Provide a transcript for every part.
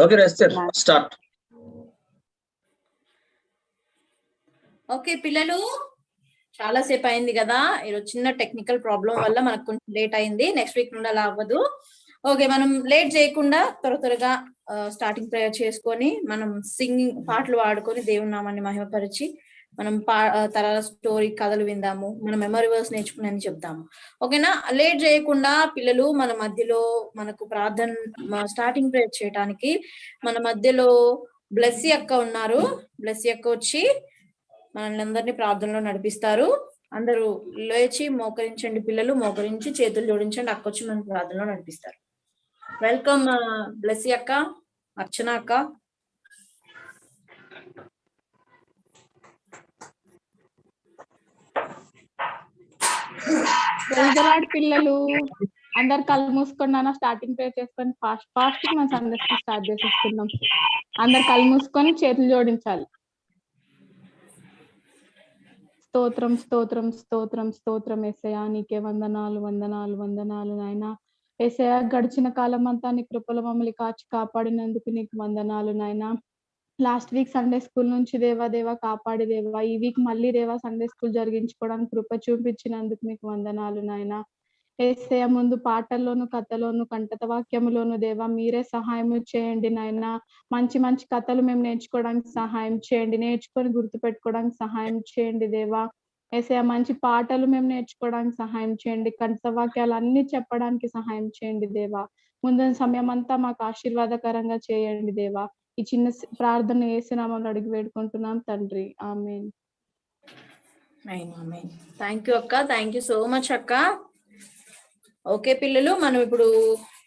Okay రెస్టర్ start. Okay పిల్లలు, చాలా సేపు అయింది కదా, ఈరోజు చిన్న టెక్నికల్ ప్రాబ్లం వల్ల మనకు కొంచెం లేట్ అయింది. నెక్స్ట్ వీక్ నుండి అలా అవ్వదు. ఓకే, మనం లేట్ చేయకుండా త్వరగా స్టార్టింగ్ ప్రేయర్ చేసుకొని మనం సింగింగ్ పాటలు పాడుకొని దేవుని నామాన్ని మహిమపరిచి మనం తరాల స్టోరీ కథలు విందాము, మనం మెమరీ వర్స్ నేర్చుకుని చెప్తాము. ఓకేనా? లేట్ చేయకుండా పిల్లలు మన మధ్యలో మనకు ప్రార్థన స్టార్టింగ్ ప్రేయర్ చేయడానికి మన మధ్యలో బ్లెస్సీ అక్క ఉన్నారు. బ్లెస్సీ అక్క వచ్చి మనల్ని అందరినీ ప్రార్థనలో నడిపిస్తారు. అందరూ లేచి మోకరించండి పిల్లలు, మోకరించి చేతులు జోడించండి. అక్క వచ్చి మన ప్రార్థనలో నడిపిస్తారు. వెల్కమ్ బ్లెస్సీ అక్క, అర్చన అక్క. పిల్లలు అందరు కళ్ళు మూసుకున్నా స్టార్టింగ్ ప్రేయర్ చేసుకొని ఫాస్ట్ మన సండే స్టార్ట్ చేసేసుకుందాం. అందరు కళ్ళు మూసుకొని చేతులు జోడించాలి. స్తోత్రం స్తోత్రం స్తోత్రం స్తోత్రం యేసయ్యా, నీకే వందనాలు వందనాలు వందనాలు నాయనా. యేసయ్యా, గడిచిన కాలం అంతా నీ కృపలో మమ్మల్ని కాచి కాపాడినందుకు నీకు వందనాలు నాయనా. లాస్ట్ వీక్ సండే స్కూల్ నుంచి దేవా కాపాడి దేవా, ఈ వీక్ మళ్ళీ దేవా సండే స్కూల్ జరిగించుకోవడానికి కృప చూపించినందుకు మీకు వందనాలు నాయనా. యేసయ్యా, ముందు పాటల్లోను కథలోను కంటత వాక్యములోను దేవా మీరే సహాయం చేయండి నాయనా. మంచి మంచి కథలు మేము నేర్చుకోవడానికి సహాయం చేయండి, నేర్చుకొని గుర్తు పెట్టుకోవడానికి సహాయం చేయండి దేవా. యేసయ్యా, మంచి పాటలు మేము నేర్చుకోవడానికి సహాయం చేయండి, కంటత వాక్యాలు అన్ని చెప్పడానికి సహాయం చేయండి దేవా. ముందు సమయం అంతా మాకు ఆశీర్వాదకరంగా చేయండి దేవా. ఈ చిన్న ప్రార్థన యేసు నామములో అడిగి వేడుకుంటున్నాం తండ్రి, ఆమేన్. థ్యాంక్ యూ అక్క, థ్యాంక్ యూ సో మచ్ అక్క. ఓకే పిల్లలు, మనం ఇప్పుడు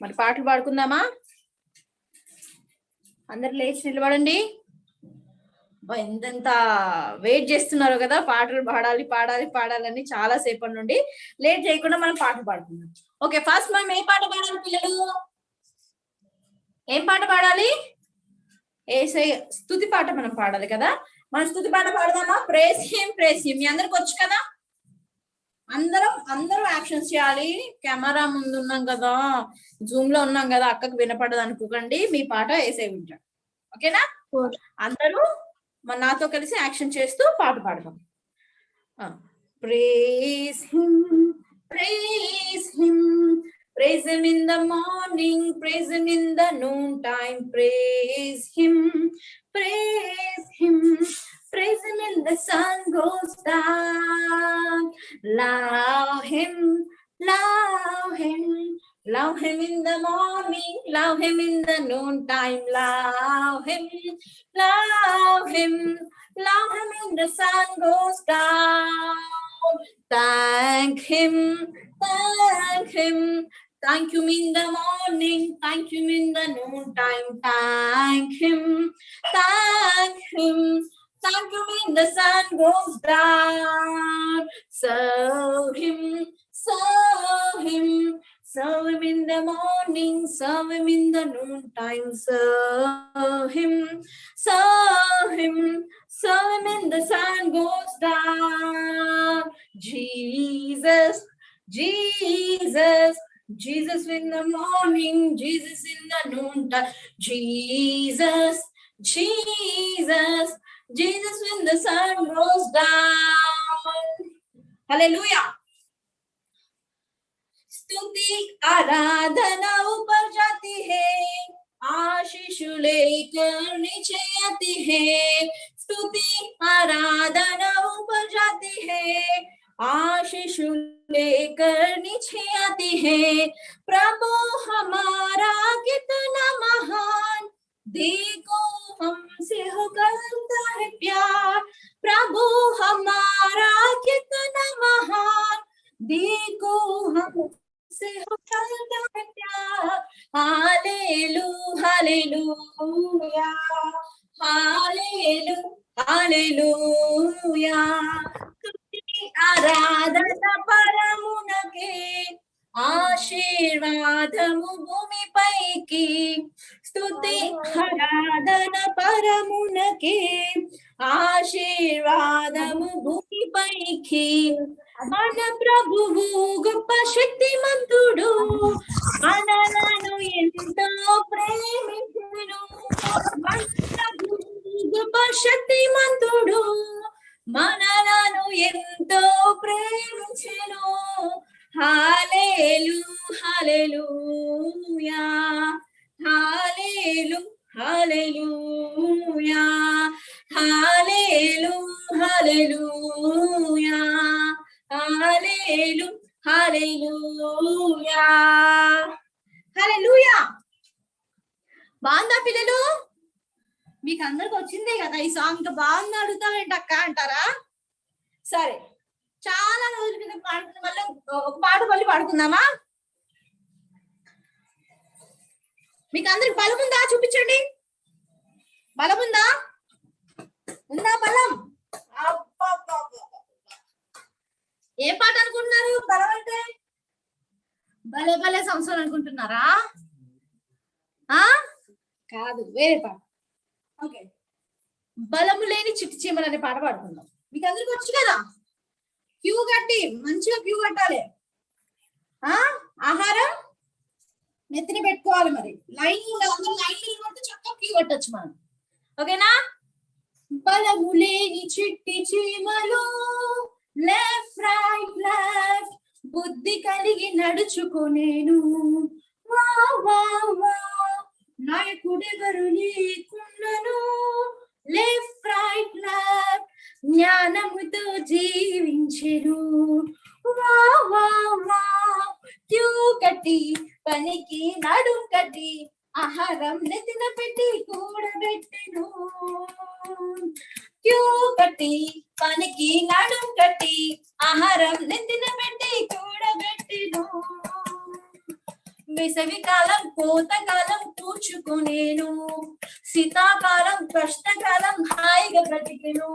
మరి పాటలు పాడుకుందామా? అందరు లేచి నిలబడండి. ఎంతెంత వెయిట్ చేస్తున్నారో కదా, పాటలు పాడాలి పాడాలి పాడాలని చాలా సేపటి నుండి. లేట్ చేయకుండా మనం పాటలు పాడుకుందాం. ఓకే, ఫస్ట్ మనం ఏ పాట పాడాలి పిల్లలు? ఏం పాట పాడాలి? యేసయ్య స్తుతి పాట మనం పాడాలి కదా. మనం స్తుతి పాట పాడదామా? Praise him praise him. మీ అందరికి వచ్చు కదా? అందరూ యాక్షన్స్ చేయాలి. కెమెరా ముందు ఉన్నాం కదా, జూమ్ లో ఉన్నాం కదా, అక్కకు వినపడదు అనుకోకండి. మీ పాట యేసయ్య వింటాడు. ఓకేనా? అందరూ నాతో కలిసి యాక్షన్ చేస్తూ పాట పాడదాం. Praise him praise him, praise him in the morning, praise him in the noontime, praise him praise him praise him in the sun goes down. Love him love him love him in the morning, love him in the noontime, love him love him love him in the sun goes down. Thank him thank him thank him in the morning, thank him in the noontime, thank him thank him thank him in the sun goes down. Serve him serve him serve him in the morning, serve him in the noontime, serve him serve him serve him in the sun goes down. Jesus Jesus Jesus in the morning, Jesus in the noontime, Jesus Jesus Jesus when the sun goes down. Hallelujah. स्तुति आराधना ऊपर जाती है, आशीष लेकर नीचे आती है. स्तुति आराधना ऊपर जाती है, आशीष लेकर नीचे आती है. प्रभु हमारा कितना महान, देखो हमसे हो करता है प्यार. प्रभु हमारा कितना महान, देखो हमसे हो करता है प्यार. Hallelujah hallelujah hallelujah hallelujah. ఆరాధన పరమునకే, ఆశీర్వాదము భూమిపైకి. స్తుతి ఆరాధన పరమునకే, ఆశీర్వాదము భూమిపైకి. మన ప్రభువు గొప్ప శక్తిమంతుడు, మనలను ఎంతో హల్లెలూ హల్లెలూయా హల్లెలూ హల్లెలూయా హల్లెలూ హల్లెలూయా హల్లెలూ హల్లెలూయా హల్లెలూయా. బాగుందా పిల్లలు? మీకు అందరికి వచ్చిందే కదా ఈ సాంగ్. ఇంకా బాగుంది అడుగుతావేంటి అక్క అంటారా? సరే, చాలా రోజుల క్రితం పాడుకున్న మళ్ళీ ఒక పాట మళ్ళీ పాడుకుందామా? మీకు అందరికి బలం ఉందా? చూపించండి. బలం ఉందా? ఉందా బలం? ఏ పాట అనుకుంటున్నారు బలం అంటే? భలే భలే సంవత్సరం అనుకుంటున్నారా? కాదు, వేరే పాట. ఓకే, బలము లేని చిట్టి చీమలు అనే పాట పాడుకుందాం. మీకు అందరికి వచ్చు కదా. క్యూ కట్టి మంచిగా క్యూ కట్టాలి. ఆహారం నెత్తిని పెట్టుకోవాలి. మరి లైన్ అందరూ లైన్ కొడితే చక్కగా క్యూ కట్టొచ్చు మనం. ఓకేనా? బలము లేని చిట్టి చీమలు లెఫ్ట్ రైట్ లెఫ్ట్ బుద్ధి కలిగి నడుచుకునేను. వా వా వా నాయకుడెవరు లేకున్నను. లెఫ్ట్ రైట్ లెఫ్ట్ జ్ఞానముతో జీవించెను. వా వా వా క్యూ కట్టి పనికి నడుం కట్టి ఆహారం నెత్తిన పెట్టి కూడబెట్టెను. క్యూ కట్టి పనికి నడుం కట్టి ఆహారం నెత్తిన పెట్టి కూడబెట్టెను. వేసవి కాలం కోతకాలం కూర్చుకునేను. శీతాకాలం కష్టకాలం హాయిగా బ్రతికెను.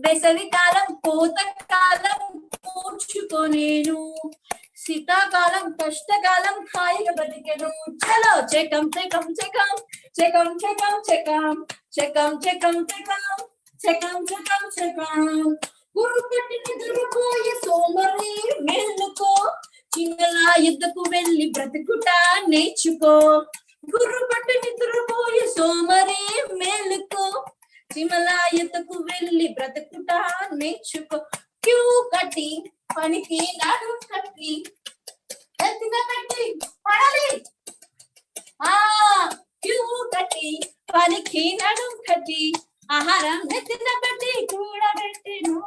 వేసవి కాలం కోతకాలం కూర్చుకునేను. శీతాకాలం కష్టకాలం హాయిగా బ్రతికెను. చలో చెకం చెకం చెకం చెకం చెకం చెకం చెకం చెకం చెకం చెకం చెకం చెకం. గురు కట్టిన దొరిపోయే సోమరి మేలుకో. చిన్నల యుద్ధకు వెళ్ళి బ్రతుకుట నేర్చుకో. గురు పట్టు నిద్రపోయే సోమరి మేలుకో. చిమల యుద్ధకు వెళ్ళి బ్రతుకుట నేర్చుకో. క్యూ కట్టి పనికి నడుం కట్టి ఎత్తిన పెట్టి పడాలి. క్యూ కట్టి పనికి నడుం కట్టి ఆహారం నెత్తిన పెట్టి కూడబెట్టెను.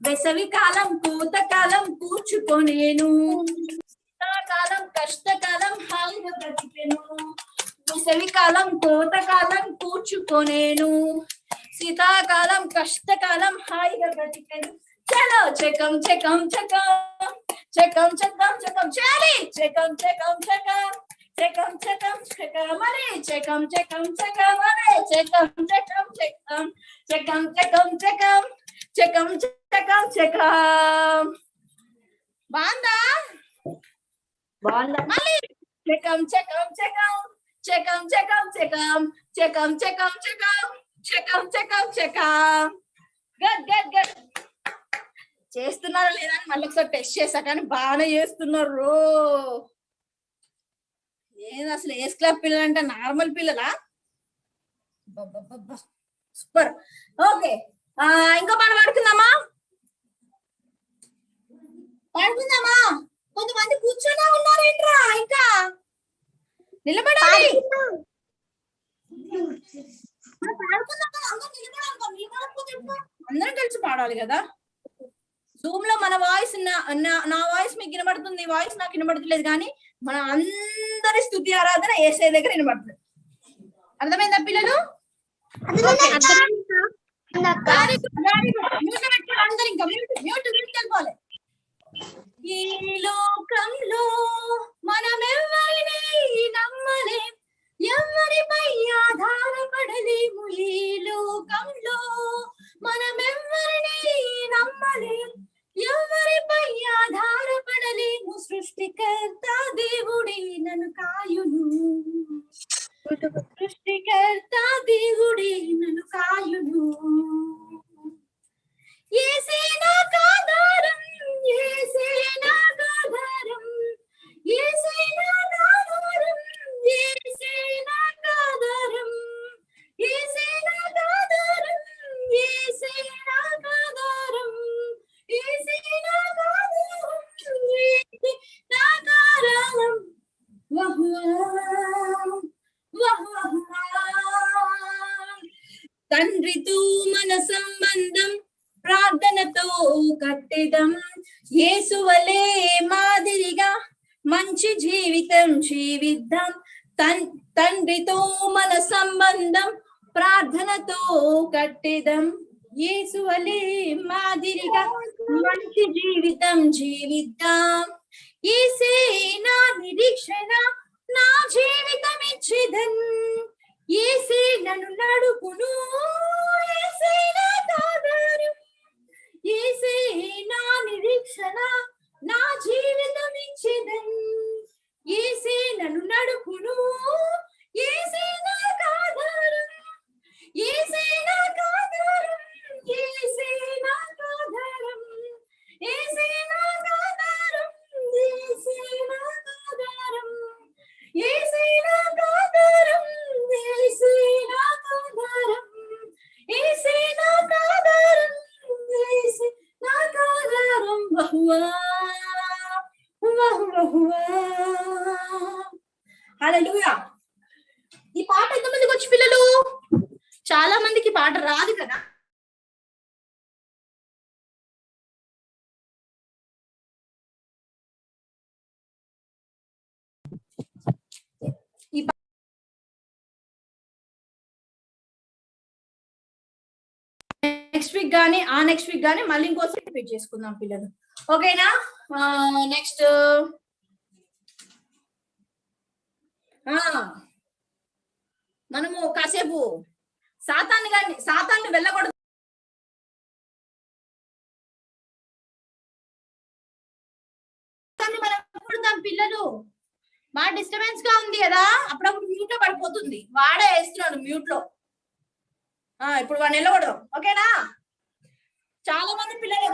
వేసవి కాలం కోతకాలం కూర్చుకొనేను. శీతాకాలం కష్టకాలం హాయిగా బ్రతికెను. వేసవి కాలం కోతకాలం కూర్చుకొనేను. శీతాకాలం కష్టకాలం హాయిగా బ్రతికెను. చలో చెకం చెకం చెకం చెకం చెకం చెకం చేయాలి. చెకం చెకం చెకం చెకం చెకం చెకం మరి చెకం చెకం చెకం మరి చెకం చెకం చెకం చెకం చెకం చెకం చెకం చెకం చెకం. బాగుందా? బాగుందా? మళ్ళీ చెకం చెకం చెకం చెకం చెకం చెకం చెకం చెకం చెకం చెకం చెకం చెకం. Good good good. చేస్తున్నారా లేదా అని మళ్ళీ ఒకసారి టెస్ట్ చేసా, కానీ బాగానే చేస్తున్నారు. ఏది అసలు ఏస్ క్లబ్ పిల్లలు అంటే నార్మల్ పిల్లలా? సూపర్. ఓకే, ఇంకో పాట పాడుకుందామా? పాడుకుందామా? కొంతమంది కూర్చొనే ఉన్నారేంట్రా, ఇంకా నిలబడాలి. అందరం కలిసి పాడాలి కదా. జూమ్ లో మన వాయిస్ నా వాయిస్ మీకు వినబడుతుంది, వాయిస్ నాకు వినబడట్లేదు, కానీ మన అందరి స్తుతి ఆరాధన యేసయ్య దగ్గర వినబడుతుంది. అర్థమైందా పిల్లలు? అందరు ఇంకా మ్యూట్ వెళ్ళిపోవాలి. ఈ లోకంలో మనం ఎవరిని నమ్మలేం, ఎవరిపై ఆధారపడలేము. ఈ లోకంలో మనం ఎవరిని నమ్మలేం, ఎవరిపై ఆధారపడలేము. సృష్టికర్త దేవుడే నన్ను కాయును. సృష్టికర్త దేవుడే నన్ను కాయును. యేసే నాకు ఆధారం, యేసే నాకు ఆధారం, యేసే నాకు ఆధారం, యేసే నాకు ఆధారం, యేసే నాకు ఆధారం, యేసే నాకు ఆధారం, యేసే నాకు ఆధారం, మంచి జీవితం జీవిద్దాం, తండ్రితో మన సంబంధం ప్రార్థనతో కట్టేదం, యేసు వలె మాదిరిగా మంచి జీవితం జీవిద్దాం. యేసే నా నిరీక్షణ, నా జీవితం ఇచ్చేదన్, యేసే నన్ను నడుపును, యేసే నా ఆధారం, యేసే నా నిరీక్షణ, నా జీవితం ఇచ్చేదన్, యేసే నన్ను నడుపును, యేసే నా ఆధారం, యేసే నా ఆధారం, యేసే నా ఆధారం, యేసే నా ఆధారం, యేసే నా ఆధారం, యేసే నా ఆధారం, యేసే నా ఆధారం, యేసే నా ఆధారం, యేసే నా ఆధారం. బహువా బహువా. హల్లెలూయా. ఈ పాట ఎంతమందికి వచ్చి పిల్లలు? చాలా మందికి పాట రాదు కదా. నెక్స్ట్ వీక్ గానీ నెక్స్ట్ వీక్ గానీ మళ్ళీ ఇంకోసారి రిపీట్ చేసుకుందాం పిల్లలు, ఓకేనా? నెక్స్ట్ మనము కాసేపు సాతాన్ని వెళ్ళకూడదు. మనం పిల్లలు బాగా డిస్టర్బెన్స్ గా ఉంది కదా, అప్పుడప్పుడు మ్యూట్ లో పడిపోతుంది, వాడే వేస్తున్నాడు మ్యూట్ లో. ఇప్పుడు వాడిని వెళ్ళకూడదు, ఓకేనా? చాలా మంది పిల్లలు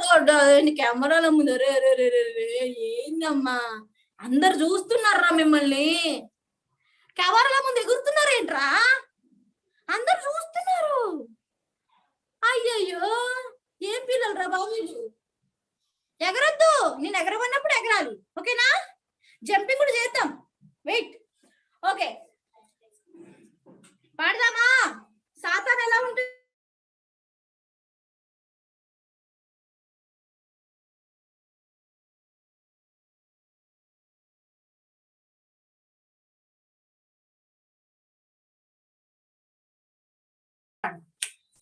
కెమెరాల ముందు ఏందమ్మా అందరు చూస్తున్నారా మిమ్మల్ని, కెమెరాల ముందు ఎగురుతున్నారేంట్రా, అందరు చూస్తున్నారు. అయ్యయ్యో ఏం పిల్లలు రా బాబు, ఎగరొద్దు, నేను ఎగరమన్నప్పుడు ఎగరాలి, ఓకేనా? జంపింగ్ కూడా చేద్దాం, వెయిట్. ఓకే, పాడదామా? సాతాన్ ఎలా ఉంటుంది?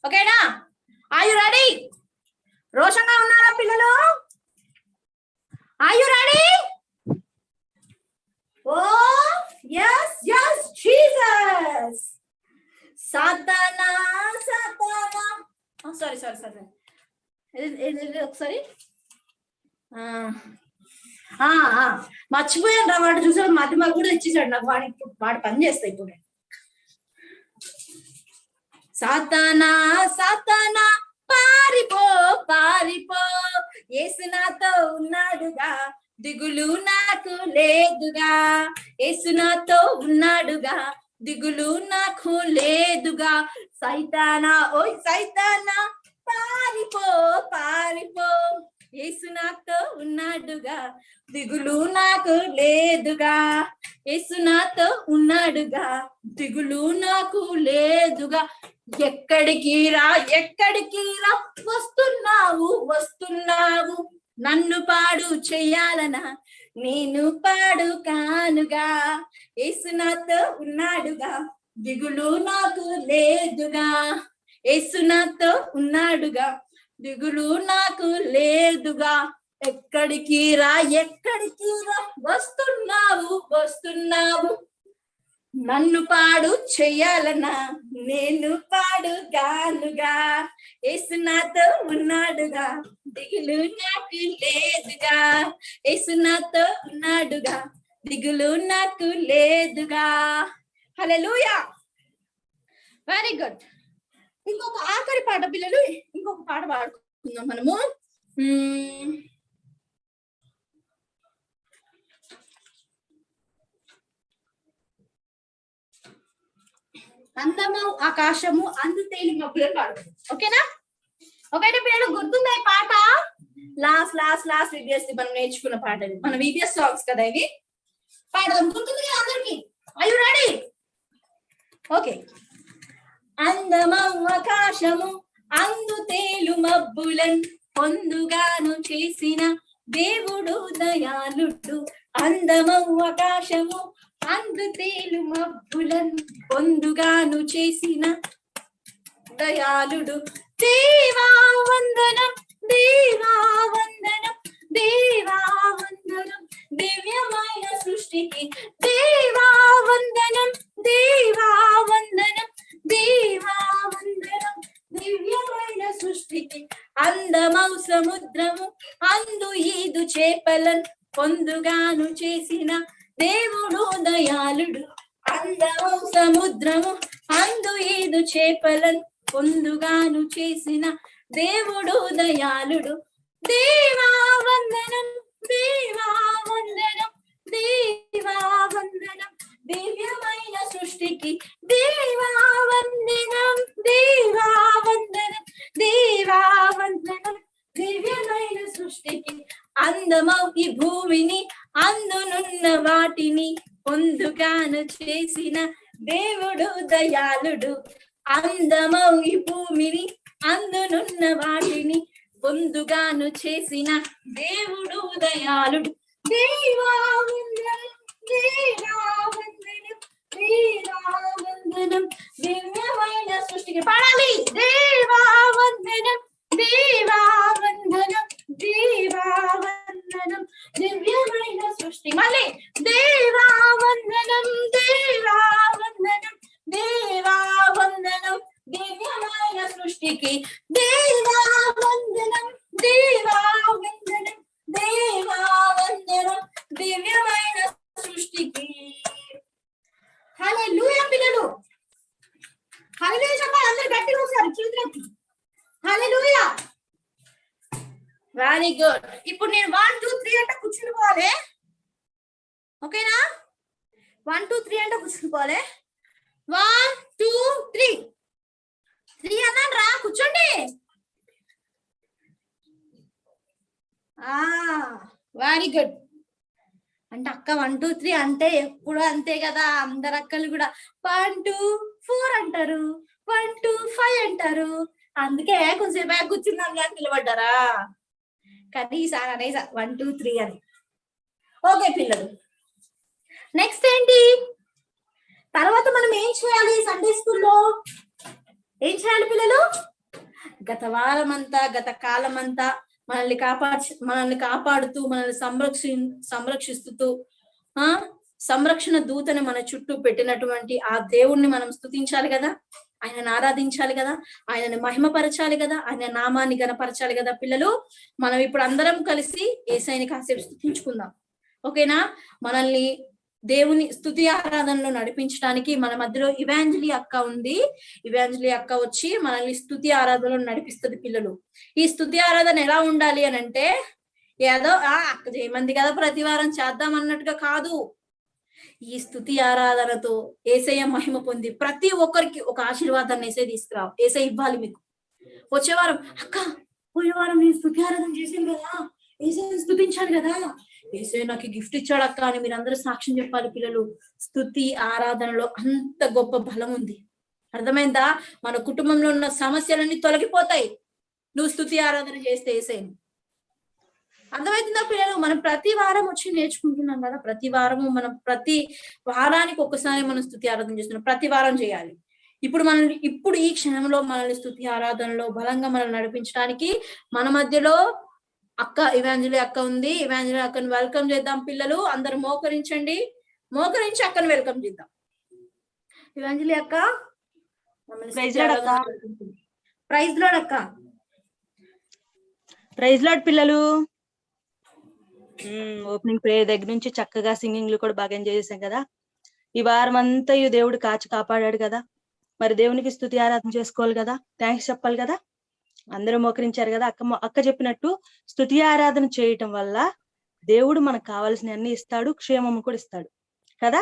ఓకేనా? Are you ready? రోషంగా ఉన్నారా పిల్లలు? Are you ready? ఓ yes yes Jesus. సాతానా సాతానా, సారీ ఒకసారి మర్చిపోయాను రా, వాడు చూసాడు మధ్య కూడా ఇచ్చేసాడు నాకు, వాడు పని చేస్తా ఇప్పుడు. సాతానా సాతానా పారిపో పారిపో, యేసు నాతో ఉన్నాడుగా, దిగులు నాకు లేదుగా, యేసు నాతో ఉన్నాడుగా, దిగులు నాకు లేదుగా. సైతానా ఓయ్ సైతానా పారిపో పారిపో, యేసు నాతో ఉన్నాడుగా, దిగులు నాకు లేదుగా, యేసు నాతో ఉన్నాడుగా, దిగులు నాకు లేదుగా. ఎక్కడికి రా వస్తున్నావు వస్తున్నావు, నన్ను పాడు చెయ్యాలనా, నేను పాడు కానుగా, యేసు నాతో ఉన్నాడుగా, దిగులు నాకు లేదుగా, యేసు నాతో ఉన్నాడుగా, దిగులు నాకు లేదుగా. ఎక్కడికి రా వస్తున్నావు, నన్ను పాడు చెయ్యాలనా, నేను పాడు గానుగా, యేసు నాతో ఉన్నాడుగా, దిగులు నాకు లేదుగా, యేసు నాతో ఉన్నాడుగా, దిగులు నాకు లేదుగా. హల్లెలూయా, వెరీ గుడ్. ఇంకొక ఆఖరి పాట పిల్లలు, ఇంకొక పాట పాడుకుందాం మనము. అందము ఆకాశము అందు తేలి మబ్బులను పాడుకుందాం, ఓకేనా? ఓకేనా పిల్లలు, గుర్తుందా ఈ పాట? లాస్ట్ వీడియోస్ మనం నేర్చుకున్న పాట, మన వీడియోస్ సాంగ్స్ కదా ఇవి. పాడదాం, గుర్తుంది కదా అందరికి? Are you ready? ఓకే. అందమం ఆకాశము అందు తేలు మబ్బులన్ పొందుగాను చేసిన దేవుడు దయాళుడు అందమవు ఆకాశము అందు తేలు మబ్బులను పొందుగాను చేసిన దయాళుడు దేవా వందనం దేవా వందనం దేవా వందనం దివ్యమైన సృష్టికి దేవా వందనం దేవా వందనం దేవా వందనం దివ్యమైన సృష్టికి అందమౌ సముద్రము అందు ఈదు చేపలను పొందుగాను చేసిన దేవుడు దయాళుడు అందమౌ సముద్రము అందు ఈదు చేపలను పొందుగాను చేసిన దేవుడు దయాళుడు దేవా వందనం దేవా వందనం దేవా వందనం దివ్యమైన సృష్టికి దేవా వందనం దేవా వందనం దేవా వందనం దివ్యమైన సృష్టికి అందమౌ ఈ భూమిని అందునున్న వాటిని పొందుగాను చేసిన దేవుడు దయాళుడు అందమౌ ఈ భూమిని అందునున్న వాటిని పొందుగాను చేసిన దేవుడు దయాళుడు దేవా వందనం దేవా వందనం దేవా వందనం దివ్యమైన సృష్టికి పాడాలి దేవా వందనం దేవా వందనం దేవా వందనం దివ్యమైన సృష్టి మళ్ళీ దేవా వందనం దేవా వందనం దేవా వందనం దివ్యమైన సృష్టికి దేవా వందనం దేవా వందనం దేవా వందనం దివ్యమైన సృష్టికి హల్లెలూయా పిల్లలు హల్లెలూయా చెప్పాలి అందరూ గట్టిగా ఒకసారి చేతులెత్తి హల్లెలూయా వెరీ గుడ్ ఇప్పుడు నేను 1 2 3 అంటే కూర్చుని పోవాలి ఓకేనా 1 2 3 అంటే కూర్చుని పోవాలి 1 2 3 3 అన్నాను రా కూర్చోండి వెరీ గుడ్ అంటే అక్క 1 2 3 అంటే ఎప్పుడు అంతే కదా అందరు అక్కలు కూడా 1 2 4 అంటారు 1 2 5 అంటారు అందుకే కొంచెం బ్యాగ్ కూర్చున్నాను కానీ నిలబడ్డారా కానీ ఈసారి అనేసా 1 2 3 అని ఓకే పిల్లలు నెక్స్ట్ ఏంటి తర్వాత మనం ఏం చేయాలి సండే స్కూల్లో ఏం చేయాలి పిల్లలు గత వారం అంతా గత కాలం అంతా మనల్ని కాపాడుతూ మనల్ని సంరక్షిస్తూ సంరక్షణ దూతని మన చుట్టూ పెట్టినటువంటి ఆ దేవుణ్ణి మనం స్తుతించాలి కదా ఆయనను ఆరాధించాలి కదా ఆయనని మహిమపరచాలి కదా ఆయన నామాన్ని గణపరచాలి కదా పిల్లలు మనం ఇప్పుడు అందరం కలిసి యేసయ్యని కాసేపు స్తుతించుకుందాం ఓకేనా మనల్ని దేవుని స్తుతి ఆరాధనలో నడిపించడానికి మన మధ్యలో ఇవాంజలి అక్క ఉంది ఇవాంజలి అక్క వచ్చి మనల్ని స్తుతి ఆరాధనలో నడిపిస్తుంది పిల్లలు ఈ స్తుతి ఆరాధన ఎలా ఉండాలి అని అంటే ఏదో అక్క చేయమంది కదా ప్రతి వారం చేద్దాం అన్నట్టుగా కాదు ఈ స్తుతి ఆరాధనతో యేసయ్య మహిమ పొంది ప్రతి ఒక్కరికి ఒక ఆశీర్వాదాన్ని యేసయ్య ఇవ్వాలి మీకు వచ్చే వారం అక్క పోయే వారం నేను స్తుతి ఆరాధన చేశాను కదా యేసయ్యని స్తుతించాను కదా యేసయ్య నాకు గిఫ్ట్ ఇచ్చాడు అక్క అని మీరు అందరూ సాక్ష్యం చెప్పాలి పిల్లలు స్తుతి ఆరాధనలో అంత గొప్ప బలం ఉంది అర్థమైందా మన కుటుంబంలో ఉన్న సమస్యలన్నీ తొలగిపోతాయి నువ్వు స్తుతి ఆరాధన చేస్తే యేసయ్యని అర్థమవుతుందా పిల్లలు మనం ప్రతి వారం వచ్చి నేర్చుకుంటున్నాం కదా ప్రతి వారము మనం ప్రతి వారానికి ఒక్కసారి మనం స్తుతి ఆరాధన చేస్తున్నాం ప్రతి వారం చేయాలి ఇప్పుడు ఈ క్షణంలో మనల్ని స్తుతి ఆరాధనలో బలంగా మనల్ని నడిపించడానికి మన మధ్యలో అక్క ఇవాంజలి అక్క ఉంది ఇవాంజలి అక్కను వెల్కమ్ చేద్దాం పిల్లలు అందరూ మోకరించి అక్కను వెల్కమ్ చేద్దాం ఇవాంజలి అక్క ప్రైజ్ లార్డ్ అక్క ప్రైజ్ లార్డ్ పిల్లలు ఓపెనింగ్ ప్రేయర్ దగ్గర నుంచి చక్కగా సింగింగ్లు కూడా బాగా ఎంజాయ్ చేశాం కదా ఈ వారం అంతా దేవుడు కాచి కాపాడాడు కదా మరి దేవునికి స్తుతి ఆరాధన చేసుకోవాలి కదా థ్యాంక్స్ చెప్పాలి కదా అందరూ మోకరించారు కదా అక్క చెప్పినట్టు స్తుతి ఆరాధన చేయటం వల్ల దేవుడు మనకు కావాల్సిన అన్ని ఇస్తాడు క్షేమము కూడా ఇస్తాడు కదా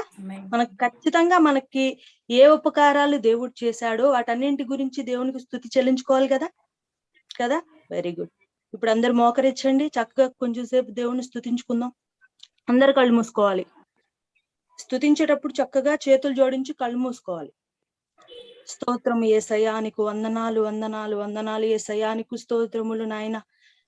మనకు ఖచ్చితంగా మనకి ఏ ఉపకారాలు దేవుడు చేశాడో వాటన్నింటి గురించి దేవునికి స్తుతి చెల్లించుకోవాలి కదా వెరీ గుడ్ ఇప్పుడు అందరు మోకరించండి చక్కగా కొంచెం సేపు దేవుని స్తుతించుకుందాం అందరు కళ్ళు మూసుకోవాలి స్తుతించేటప్పుడు చక్కగా చేతులు జోడించి కళ్ళు మూసుకోవాలి స్తోత్రం యేసయ్యా నీకు వందనాలు యేసయ్యా నీకు స్తోత్రములు నాయన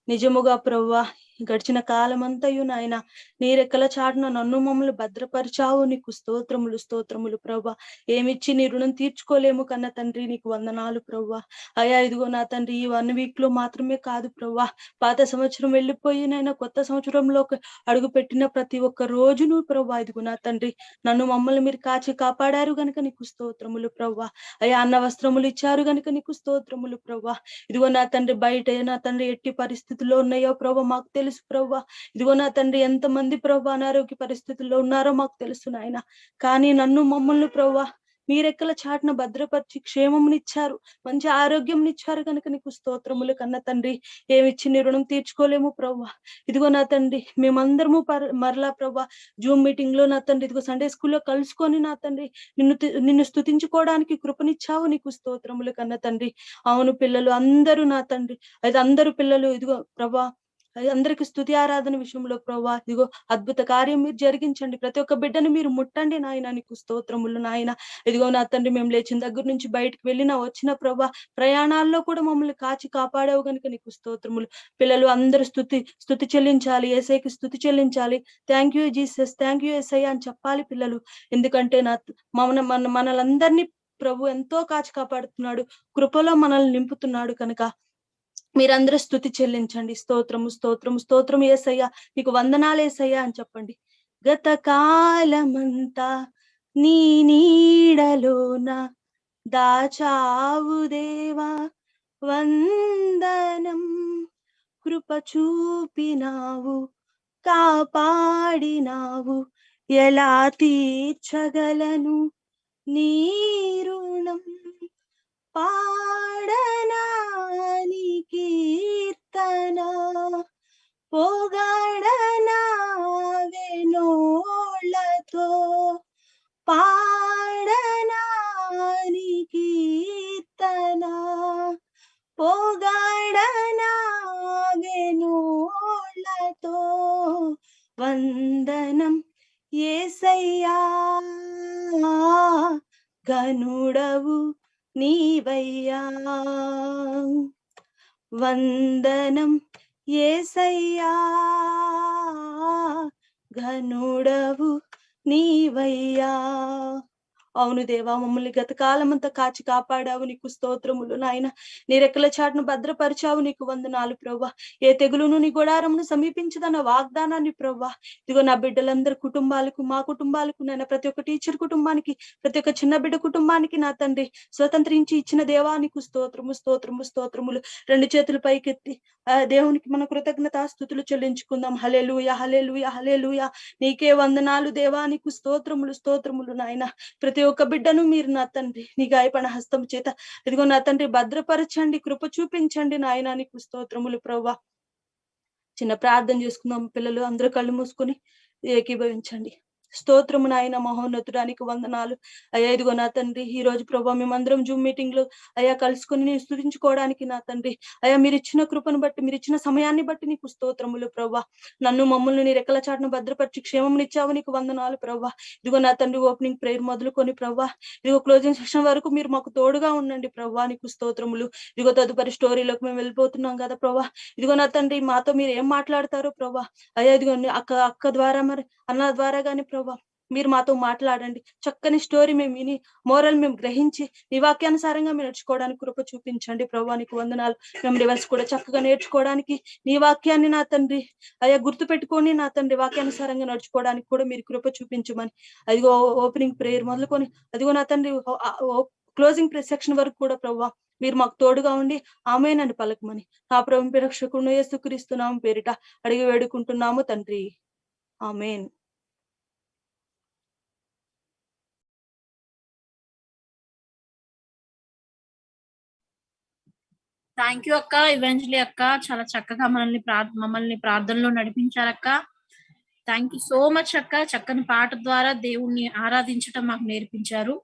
నిజముగా ప్రభువా గడిచిన కాలమంతయు నాయన నీ రెక్కల చాటున నన్ను మమ్మల్ని భద్రపరిచావు. నీకు స్తోత్రములు స్తోత్రములు ప్రభా. ఏమిచ్చి నీ రుణం తీర్చుకోలేము కన్న తండ్రి, నీకు వందనాలు ప్రభా. అయ్యా ఇదిగో నా తండ్రి, ఈ 1 week లో మాత్రమే కాదు ప్రభా, పాత సంవత్సరం వెళ్ళిపోయి నైనా కొత్త సంవత్సరంలో అడుగు పెట్టిన ప్రతి ఒక్క రోజును ప్రభా, ఇదిగో నా తండ్రి నన్ను మమ్మల్ని మీరు కాచి కాపాడారు గనుక నీకు స్తోత్రములు ప్రభా. అయ్యా అన్న వస్త్రములు ఇచ్చారు గనుక నీకు స్తోత్రములు ప్రభా. ఇదిగో నా తండ్రి బయట నా తండ్రి ఎట్టి పరిస్థితుల్లో ఉన్నాయో ప్రభా మాకు తెలుసు ప్రభా. ఇదిగో నా తండ్రి ఎంతమంది ప్రభా అనారోగ్య పరిస్థితుల్లో ఉన్నారో మాకు తెలుసు నాయన. కానీ నన్ను మమ్మల్ని ప్రభా మీరెక్కల చాటున భద్రపరిచి క్షేమమునిచ్చారు, మంచి ఆరోగ్యంనిచ్చారు కనుక నీకు స్తోత్రములు కన్న తండ్రి. ఏమిచ్చి నీ రుణం తీర్చుకోలేము ప్రభా. ఇదిగో నా తండ్రి మేమందరము మరలా ప్రభా జూమ్ మీటింగ్ లో నా తండ్రి ఇదిగో సండే స్కూల్లో కలుసుకొని నా తండ్రి నిన్ను స్తుతించుకోవడానికి కృపనిచ్చావు. నీకు స్తోత్రములు కన్న తండ్రి. అవును పిల్లలు అందరూ నా తండ్రి అయితే అందరూ పిల్లలు ఇదిగో ప్రభా అందరికి స్తుతి ఆరాధన విషయంలో ప్రభా ఇదిగో అద్భుత కార్యం మీరు జరిగించండి. ప్రతి ఒక్క బిడ్డను మీరు ముట్టండి నాయన. నీకు స్తోత్రములు నాయన. ఇదిగో నా తండ్రి మేము లేచిన దగ్గర నుంచి బయటకు వెళ్ళినా వచ్చిన ప్రభా ప్రయాణాల్లో కూడా మమ్మల్ని కాచి కాపాడావు కనుక నీకు స్తోత్రములు. పిల్లలు అందరూ స్తుతి చెల్లించాలి, యేసయ్యకి స్తుతి చెల్లించాలి. Thank you Jesus, thank you Yesayya అని చెప్పాలి పిల్లలు. ఎందుకంటే మనలందరినీ ప్రభు ఎంతో కాచి కాపాడుతున్నాడు, కృపలో మనల్ని నింపుతున్నాడు కనుక మీరందరూ స్తుతి చెల్లించండి. స్తోత్రము స్తోత్రము స్తోత్రము యేసయ్య, నీకు వందనాలు యేసయ్య అని చెప్పండి. గత కాలమంతా నీ నీడలోన దాచావు దేవా వందనం. కృప చూపినావు, కాపాడినావు, ఎలా తీర్చగలను నీ రుణం. పాడనా నీ కీర్తన, పొగడనా వెనోళ్ళతో. పాడనా నీ కీర్తన, పొగడనా వెనోళ్ళతో. వందనం యేసయ్యా, ఘనుడవు నీవయ్యా. వందనం యేసయ్యా, ఘనుడవు నీవయ్యా. అవును దేవా, మమ్మల్ని గత కాలమంతా కాచి కాపాడావు. నీకు స్తోత్రములు నాయన. నీ రెక్కల చాటును భద్రపరిచావు. నీకు వందనాలు ప్రభా. ఏ తెగులును నీ గుడారమును సమీపించదన్న వాగ్దానాన్ని ప్రభా ఇదిగో నా బిడ్డలందరి కుటుంబాలకు, మా కుటుంబాలకు నాయన, ప్రతి ఒక్క టీచర్ కుటుంబానికి, ప్రతి ఒక్క చిన్న బిడ్డ కుటుంబానికి నా తండ్రి స్వతంత్రించి ఇచ్చిన దేవా నీకు స్తోత్రము స్తోత్రము స్తోత్రములు. 2 చేతులు పైకెత్తి దేవునికి మన కృతజ్ఞతాస్తుతులు చెల్లించుకుందాం. హల్లెలూయా హల్లెలూయా హల్లెలూయా. నీకే వందనాలు దేవా, నీకు స్తోత్రములు స్తోత్రములు నాయన. ప్రతి ఒక్క బిడ్డను మీరు నా తండ్రి నీ గాయపడిన హస్తం చేత ఇదిగో నా తండ్రి భద్రపరచండి, కృప చూపించండి నాయన. నీకు స్తోత్రములు ప్రభా. చిన్న ప్రార్థన చేసుకుందాం. పిల్లలు అందరూ కళ్ళు మూసుకొని ఏకీభవించండి. స్తోత్రము నాయన, మహోన్నతుడానికి వందనాలు అయ్యా. ఇదిగో నా తండ్రి ఈ రోజు ప్రభా మేమందరం జూమ్ మీటింగ్ లో అయ్యా కలుసుకొని నేను స్తుతించుకోవడానికి నా తండ్రి అయ్యా మీరు ఇచ్చిన కృపను బట్టి, మీరు ఇచ్చిన సమయాన్ని బట్టి నీకు స్తోత్రములు ప్రభా. నన్ను మమ్మల్ని నీ రెక్కల చాటును భద్రపరిచి క్షేమమునిచ్చావు. నీకు వందనాలు ప్రభా. ఇదిగో నా తండ్రి ఓపెనింగ్ ప్రేయర్ మొదలుకొని ప్రభా ఇదిగో క్లోజింగ్ సెక్షన్ వరకు మీరు మాకు తోడుగా ఉండండి ప్రభా. నీకు స్తోత్రములు. ఇదిగో తదుపరి స్టోరీలోకి మేము వెళ్ళిపోతున్నాం కదా ప్రభా. ఇదిగో నా తండ్రి మాతో మీరు ఏం మాట్లాడతారో ప్రభా అయ్యా. ఇదిగో అక్క ద్వారా మరి అన్న ద్వారా గాని ప్రభా మీరు మాతో మాట్లాడండి. చక్కని స్టోరీ మేము విని మోరల్ మేము గ్రహించి నీ వాక్యానుసారంగా మేము నడుచుకోవడానికి కృప చూపించండి ప్రభా. నీకు వందనాలు. మేము రివర్స్ కూడా చక్కగా నేర్చుకోవడానికి నీ వాక్యాన్ని నా తండ్రి అయ్యా గుర్తు పెట్టుకొని నా తండ్రి వాక్యానుసారంగా నడుచుకోవడానికి కూడా మీరు కృప చూపించమని అదిగో ఓపెనింగ్ ప్రేయర్ మొదలుకొని అదిగో నా తండ్రి క్లోజింగ్ ప్రేయర్ సెక్షన్ వరకు కూడా ప్రభా మీరు మాకు తోడుగా ఉండి ఆమేనని పలకమని నా ప్రభు రక్షకుడు యేసుక్రీస్తు పేరిట అడిగి వేడుకుంటున్నాము తండ్రి. ఆమేన్. థ్యాంక్ యూ అక్క, ఇవెంజలి అక్క. చాలా చక్కగా మమ్మల్ని ప్రార్థనలో నడిపించారక్క. థ్యాంక్ యూ సో మచ్ అక్క. చక్కని పాట ద్వారా దేవుణ్ణి ఆరాధించటం మాకు నేర్పించారు.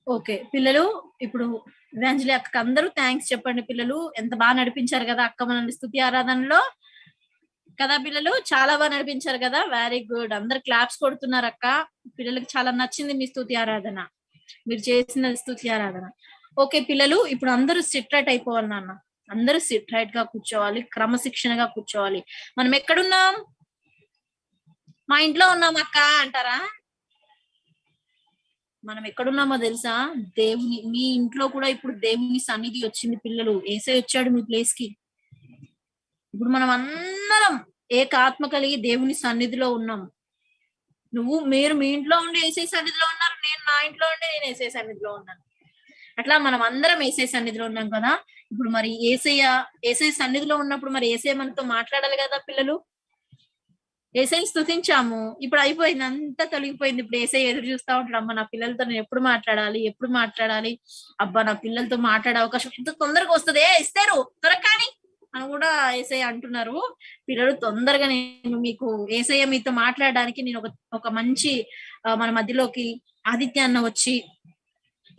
ఓకే పిల్లలు, ఇప్పుడు ఇవెంజలి అక్కకి అందరూ థ్యాంక్స్ చెప్పండి. పిల్లలు ఎంత బాగా నడిపించారు కదా అక్క మనల్ని స్తుతి ఆరాధనలో కదా. పిల్లలు చాలా బాగా నడిపించారు కదా. Very good. అందరు క్లాప్స్ కొడుతున్నారు అక్క. పిల్లలకి చాలా నచ్చింది మీ స్తుతి ఆరాధన, మీరు చేసిన స్తుతి ఆరాధన. ఓకే పిల్లలు, ఇప్పుడు అందరూ సిట్రైట్ అయిపోవాలి నాన్న. అందరూ సిట్ రైట్ గా కూర్చోవాలి, క్రమశిక్షణగా కూర్చోవాలి. మనం ఎక్కడున్నాం? మా ఇంట్లో ఉన్నాం అక్క అంటారా? మనం ఎక్కడున్నామో తెలుసా? దేవుని, మీ ఇంట్లో కూడా ఇప్పుడు దేవుని సన్నిధి వచ్చింది పిల్లలు. యేసయ్య వచ్చాడు మీ ప్లేస్ కి. ఇప్పుడు మనం అందరం ఏక ఆత్మ కలిగి దేవుని సన్నిధిలో ఉన్నాం. మీరు మీ ఇంట్లో ఉండి యేసయ్య సన్నిధిలో ఉన్నారు, నేను నా ఇంట్లో ఉండి నేను యేసయ్య సన్నిధిలో ఉన్నాను. అట్లా మనం అందరం యేసయ్య సన్నిధిలో ఉన్నాం కదా. ఇప్పుడు మరి యేసయ్య సన్నిధిలో ఉన్నప్పుడు మరి యేసయ్య మనతో మాట్లాడాలి కదా పిల్లలు. యేసయ్యని స్తుతించాము, ఇప్పుడు అయిపోయింది, అంతా తొలగిపోయింది. ఇప్పుడు యేసయ్య ఎదురు చూస్తా ఉంటాడు, అమ్మ నా పిల్లలతో నేను ఎప్పుడు మాట్లాడాలి, అబ్బా నా పిల్లలతో మాట్లాడే అవకాశం ఎంత తొందరగా వస్తుంది, ఇస్తారు త్వరగా అని కూడా యేసయ్య అంటున్నారు. పిల్లలు తొందరగా నేను మీకు యేసయ్య మీతో మాట్లాడడానికి నేను ఒక మంచి మన మధ్యలోకి ఆదిత్య అన్న వచ్చి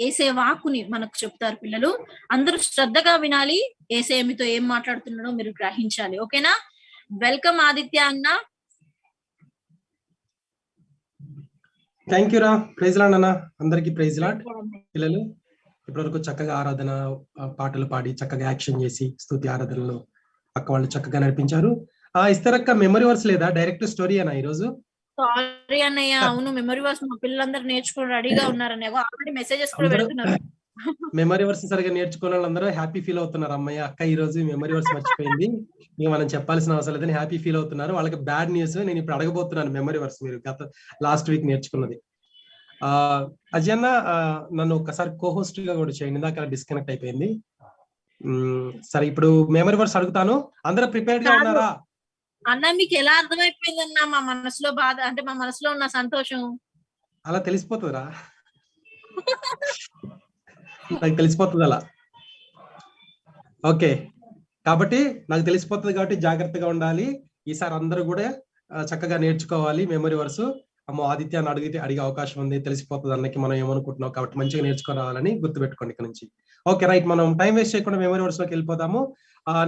యేసయ్య వాక్కుని మనకు చెప్తారు. పిల్లలు అందరూ శ్రద్ధగా వినాలి, యేసయ్య మీతో ఏం మాట్లాడుతున్నాడో మీరు గ్రహించాలి. ఓకేనా? వెల్కమ్ ఆదిత్య అన్న. థ్యాంక్ యూ రా. ప్రైజ్ లాడ్ అన్న, అందరికి ప్రైజ్ లాడ్. పిల్లలు ఇప్పటివరకు చక్కగా ఆరాధన పాటలు పాడి చక్కగా యాక్షన్ చేసి స్తుతి ఆరాధనలు అక్క వాళ్ళు చక్కగా నడిపించారు. ఇస్తారక్క మెమరీ వర్స్ లేదా డైరెక్ట్ స్టోరీ అన్న ఈరోజు? సారీ అన్నయ్య, అవును మెమరీ వర్స్ మా పిల్లలందరూ నేర్చుకుని రెడీగా ఉన్నారన్నయ్య. ఆల్రెడీ మెసేజెస్ కూడా పెడుతున్నారు. మెమరీ వర్స్ సరిగా నేర్చుకున్న వాళ్ళందరూ హ్యాపీ ఫీల్ అవుతున్నారు. అమ్మాయి అక్క ఈ రోజు మెమరీ వర్స్ మర్చిపోయింది, ఇంకా మనం చెప్పాల్సిన అవసరం లేదని హ్యాపీ ఫీల్ అవుతున్నారు. వాళ్ళకి బ్యాడ్ న్యూస్, నేను ఇప్పుడు అడగబోతున్నాను మెమరీ వర్స్ మీరు లాస్ట్ వీక్ నేర్చుకున్నది. అజయ్ అన్న నన్ను ఒకసారి కోహోస్ట్ గా కూడా చేయండి, ఇందాక డిస్కనెక్ట్ అయిపోయింది. సరే ఇప్పుడు మెమరీ వర్స్ అడుగుతాను, అందరూ ప్రిపేర్డ్ గా ఉన్నారా? అన్న మీకు ఎలా అర్థమైపోయింది అన్న మా మనసులో బాధ, అంటే మా మనసులో ఉన్న సంతోషం అలా తెలిసిపోతుందిరా, నాకు తెలిసిపోతుంది అలా. ఓకే, కాబట్టి నాకు తెలిసిపోతుంది కాబట్టి జాగ్రత్తగా ఉండాలి. ఈసారి అందరూ కూడా చక్కగా నేర్చుకోవాలి మెమరీ వర్స్. అమ్మో ఆదిత్యాన్ని అడిగే అవకాశం ఉంది, తెలిసిపోతుంది అన్నకి మనం ఏమనుకుంటున్నాం, కాబట్టి మంచిగా నేర్చుకొని రావాలని గుర్తుపెట్టుకోండి ఇక్కడ నుంచి. ఓకే రైట్, మనం టైం వేస్ట్ చేయకుండా మెమరీ వర్స్ లోకి వెళ్ళిపోతాము.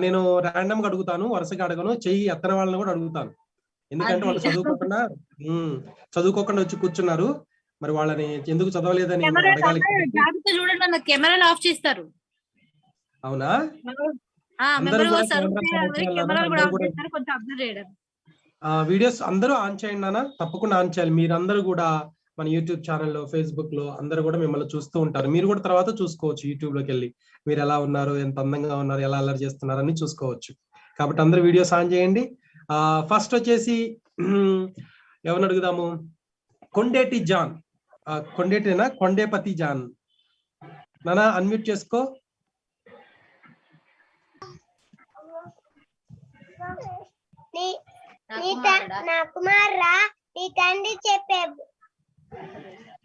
నేను ర్యాండమ్ గా అడుగుతాను, వరుసగా అడగను, చెయ్యి ఎత్తన వాళ్ళని కూడా అడుగుతాను, ఎందుకంటే వాళ్ళు చదువుకోకుండా వచ్చి కూర్చున్నారు. మరి వాళ్ళని ఎందుకు చదవలేదని అడగాలి. కెమెరాలు ఆఫ్ చేస్తారు. అవునా? వీడియోస్ అందరూ ఆన్ చేయండి నాన్న, తప్పకుండా ఆన్ చేయాలి. మీరందరూ కూడా మన యూట్యూబ్ ఛానల్లో, ఫేస్బుక్ లో అందరూ కూడా మిమ్మల్ని చూస్తూ ఉంటారు. మీరు కూడా తర్వాత చూసుకోవచ్చు యూట్యూబ్ లోకి వెళ్ళి, మీరు ఎలా ఉన్నారు, ఎంత అందంగా ఉన్నారు, ఎలా అల్లరి చేస్తున్నారు అని చూసుకోవచ్చు. కాబట్టి అందరూ వీడియోస్ ఆన్ చేయండి. ఫస్ట్ వచ్చేసి ఎవరిని అడుగుదాము? కొండేటి జాన్, కొండేటినా కొండేపతి జాన్, నానా అన్మ్యూట్ చేసుకో. నా కుమారుడా, నీ తండ్రి చెప్పే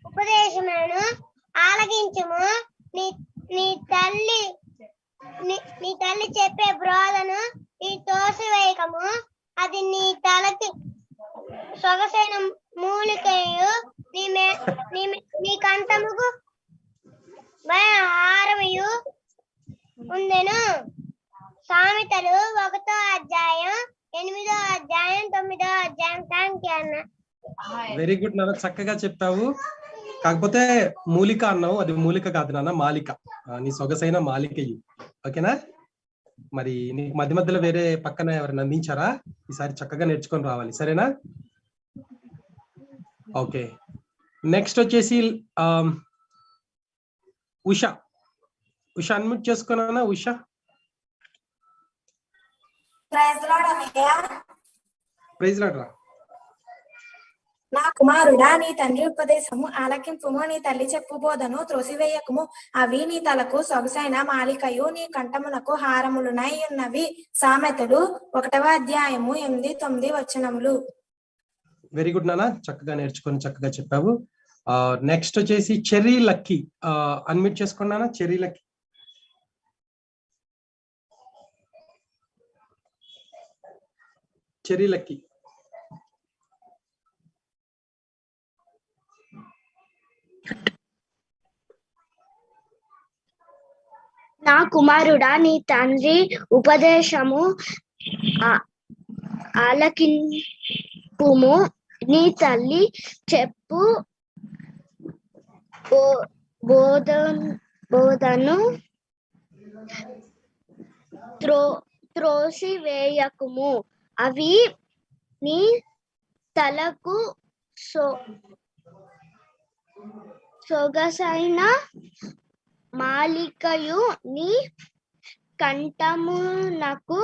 ఉపదేశములను ఆలకించుము. నీ తల్లి చెప్పే బ్రోధను నీ తోసివేయకము. అది నీ తలకి సొగసైన మూలికయు, నీ కంఠముకు హారమయు ఉండెను. సామెతలు 1వ అధ్యాయం 8వ అధ్యాయం 9వ అధ్యాయం. థ్యాంక్ యూ అన్న. వెరీ గుడ్ నాన్న, చక్కగా చెప్పావు. కాకపోతే మూలిక అన్నావు, అది మూలిక కాదు నాన్న, మాలిక. నీ సొగసైన మాలికయు. ఓకేనా? మరి నీకు మధ్య మధ్యలో వేరే పక్కన ఎవరైనా అందించారా? ఈసారి చక్కగా నేర్చుకొని రావాలి, సరేనా? ఓకే, నెక్స్ట్ వచ్చేసి ఉషా. ఉషా అన్మ్యూట్ చేసుకున్నా. ఉషా, ప్రైజ్ లార్డ్ రా. నా కుమారుడా, నీ తండ్రి ఉపదేశము ఆలకింపుము. నీ తల్లి చెప్పు బోధను త్రోసివేయకుము. అవి నీ తలకు సొగసైన మాలికయు, నీ కంఠమునకు హారములునై ఉన్నవి. సామెతలు 1వ అధ్యాయము 8, 9 వచనములు. వెరీ గుడ్ నాన్న, చక్కగా నేర్చుకొని చక్కగా చెప్పావు. నెక్స్ట్ వచ్చేసి చెర్రీ లక్కీ. అన్మ్యూట్ చేసుకున్నానా? Cherry Lucky. Cherry Lucky. నా కుమారుడా, నీ తండ్రి ఉపదేశము ఆలకింపుము. నీ తల్లి చెప్పు బోధను త్రోసివేయకుము, అవి నీ తలకు సొగసైన మాలికయు నీ కంఠమునకు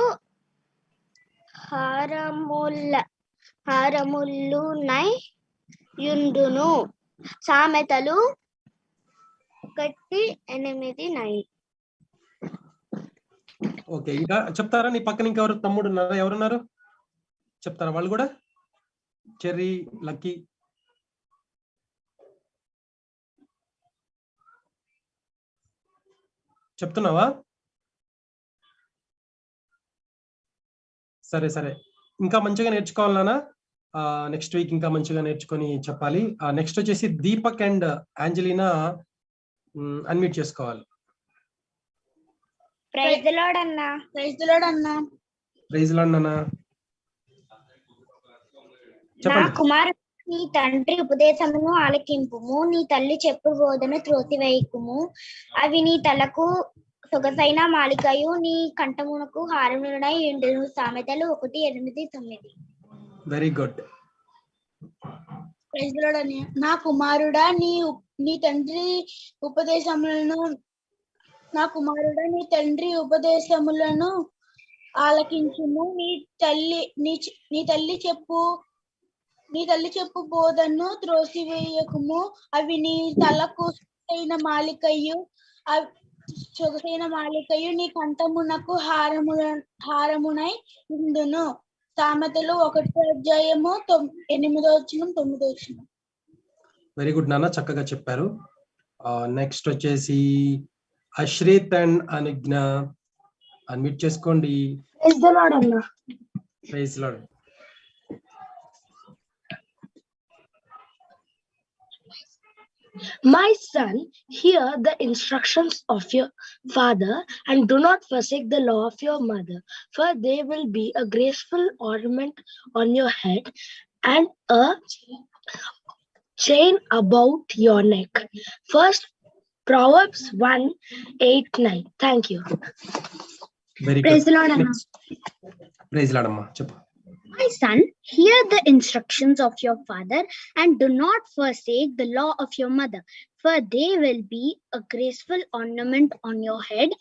హారములునై యుండును. సామెతలు 1:8-9. ఓకే, ఇంకా చెప్తారా? నీ పక్కన ఇంకెవరు తమ్ముడు ఉన్నారా? ఎవరున్నారు చెప్తారా వాళ్ళు కూడా? Cherry, lucky. చెప్తున్నావా? సరే సరే, ఇంకా మంచిగా నేర్చుకోవాలన్నా నెక్స్ట్ వీక్ ఇంకా మంచిగా నేర్చుకొని చెప్పాలి. నెక్స్ట్ వచ్చేసి దీపక్ అండ్ ఆంజలినా అన్మ్యూట్ చేసుకోవాలి. ప్రైజ్ ది లార్డ్ అన్నా. ప్రైజ్ లార్డ్ అన్నా. నా కుమారు, నీ తండ్రి ఉపదేశమును ఆలకింపుము, నీ తల్లి చెప్పు బోధను త్రోసివేయకుము, అవి నీ తలకు సొగసైన మాలికయు నీ కంఠమునకు హారములునై యుండును. సామెతలు 1:8-9. Very good. Praise the Lord అన్నయ్య. నా కుమారుడా, నీ తండ్రి ఉపదేశములను ఆలకించుము, నీ తల్లి చెప్పు బోధను త్రోసివేయకుము, అవి నీ తలకు సొగసైన మాలికయు నీ కంఠమునకు హారమునై ఉండును. సామెతలు 1:8-9. వెరీ గుడ్ నాన్న, చక్కగా చెప్పారు. నెక్స్ట్ వచ్చేసి అశ్రిత్ అండ్ అనుజ్ఞ అన్మ్యూట్ చేసుకోండి. Praise the Lord. My son, hear the instructions of your father and do not forsake the law of your mother, for they will be a graceful ornament on your head and a chain about your neck. First Proverbs 1:8-9. Thank you. Very good. Praise the Lord, Anna. Praise the Lord, Amma. Cheppu. My son, hear the instructions of your father and do not forsake the law of your mother, for they will be a graceful ornament on your head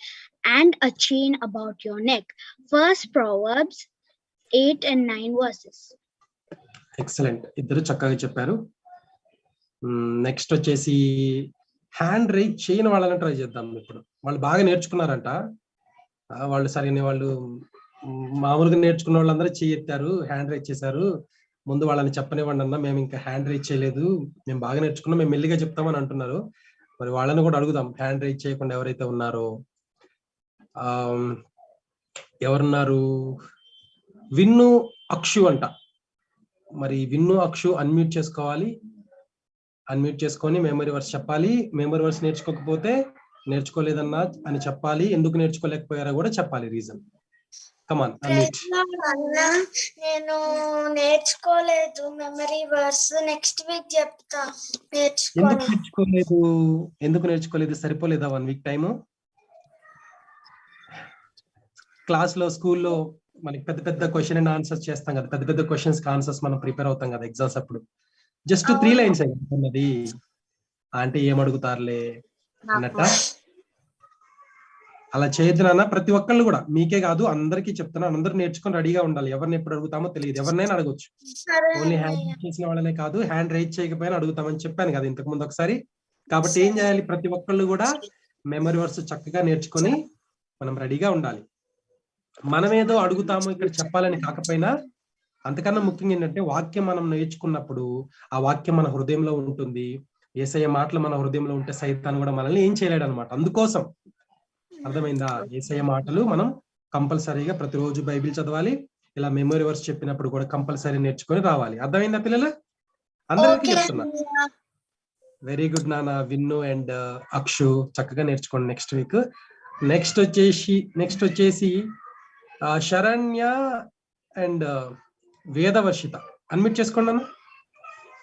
and a chain about your neck. First Proverbs 8 and 9 verses. Excellent, ఇద్దరు చక్కగా చెప్పారు. Next వచ్చేసి hand raise చేయని వాళ్ళని try చేద్దాం. ఇప్పుడు వాళ్ళు బాగా నేర్చుకున్నారంట, వాళ్ళు సరైన వాళ్ళు మామూలుగా నేర్చుకున్న వాళ్ళందరూ చేయెత్తారు, హ్యాండ్ రైజ్ చేశారు. ముందు వాళ్ళని చెప్పనివ్వండి అన్న, మేము ఇంకా హ్యాండ్ రైజ్ చేయలేదు, మేము బాగా నేర్చుకున్నాం, మేము మెల్లిగా చెప్తామని అంటున్నారు. మరి వాళ్ళని కూడా అడుగుదాం, హ్యాండ్ రైజ్ చేయకుండా ఎవరైతే ఉన్నారో. ఎవరున్నారు? విన్ను, అక్షు అంట. మరి విన్ను, అక్షు అన్మ్యూట్ చేసుకోవాలి. అన్మ్యూట్ చేసుకొని మెమరీ వర్స్ చెప్పాలి. మెమరీ వర్స్ నేర్చుకోకపోతే నేర్చుకోలేదన్నా అని చెప్పాలి, ఎందుకు నేర్చుకోలేకపోయారో కూడా చెప్పాలి, రీజన్. కమాన్ అన్మ్యూట్. నేను నేర్చుకోలేదు మెమరీ వర్స్, నెక్స్ట్ వీక్ చెప్తా. ఎందుకు నేర్చుకోలేదు? సరిపోలేదా 1 వీక్ టైము? క్లాస్ లో, స్కూల్లో మనకి పెద్ద పెద్ద క్వశ్చన్ అండ్ ఆన్సర్స్ చేస్తాం కదా, పెద్ద పెద్ద క్వశ్చన్స్ కి ఆన్సర్స్ మనం ప్రిపేర్ అవుతాం కదా ఎగ్జామ్స్ అప్పుడు. జస్ట్ 3 లైన్స్ అన్నది అంటే ఏమడుగుతారులే అన్నట్ట. అలా చేయొద్దు నాన్న. ప్రతి ఒక్కళ్ళు కూడా, మీకే కాదు అందరికీ చెప్తున్నాను, అందరూ నేర్చుకొని రెడీగా ఉండాలి. ఎవరిని ఎప్పుడు అడుగుతామో తెలియదు, ఎవరినైనా అడగొచ్చు. ఓన్లీ హ్యాండ్ రైజ్ చేసిన వాళ్ళనే కాదు, హ్యాండ్ రైజ్ చేయకపోయినా అడుగుతామని చెప్పాను కదా ఇంతకు ముందు ఒకసారి. కాబట్టి ఏం చేయాలి? ప్రతి ఒక్కళ్ళు కూడా మెమరీ వర్స్ చక్కగా నేర్చుకొని మనం రెడీగా ఉండాలి. మనం ఏదో అడుగుతాము ఇక్కడ చెప్పాలని కాకపోయినా, అంతకన్నా ముఖ్యంగా ఏంటంటే వాక్యం మనం నేర్చుకున్నప్పుడు ఆ వాక్యం మన హృదయంలో ఉంటుంది. యేసయ్య మాటలు మన హృదయంలో ఉంటే సైతాన్ కూడా మనల్ని ఏం చేయలేడు అనమాట. అందుకోసం, అర్థమైందా? యేసయ్య మాటలు మనం కంపల్సరీగా ప్రతిరోజు బైబిల్ చదవాలి. ఇలా మెమరీ వర్స్ చెప్పినప్పుడు కూడా కంపల్సరీ నేర్చుకొని రావాలి. అర్థమైందా పిల్లలు? అందరికీ చెప్తున్నా. వెరీ గుడ్ నాన్న. విన్ను అండ్ అక్షు చక్కగా నేర్చుకోండి నెక్స్ట్ వీక్. నెక్స్ట్ వచ్చేసి శరణ్య అండ్ వేదవర్షిత అన్మ్యూట్ చేసుకోండి అన్న.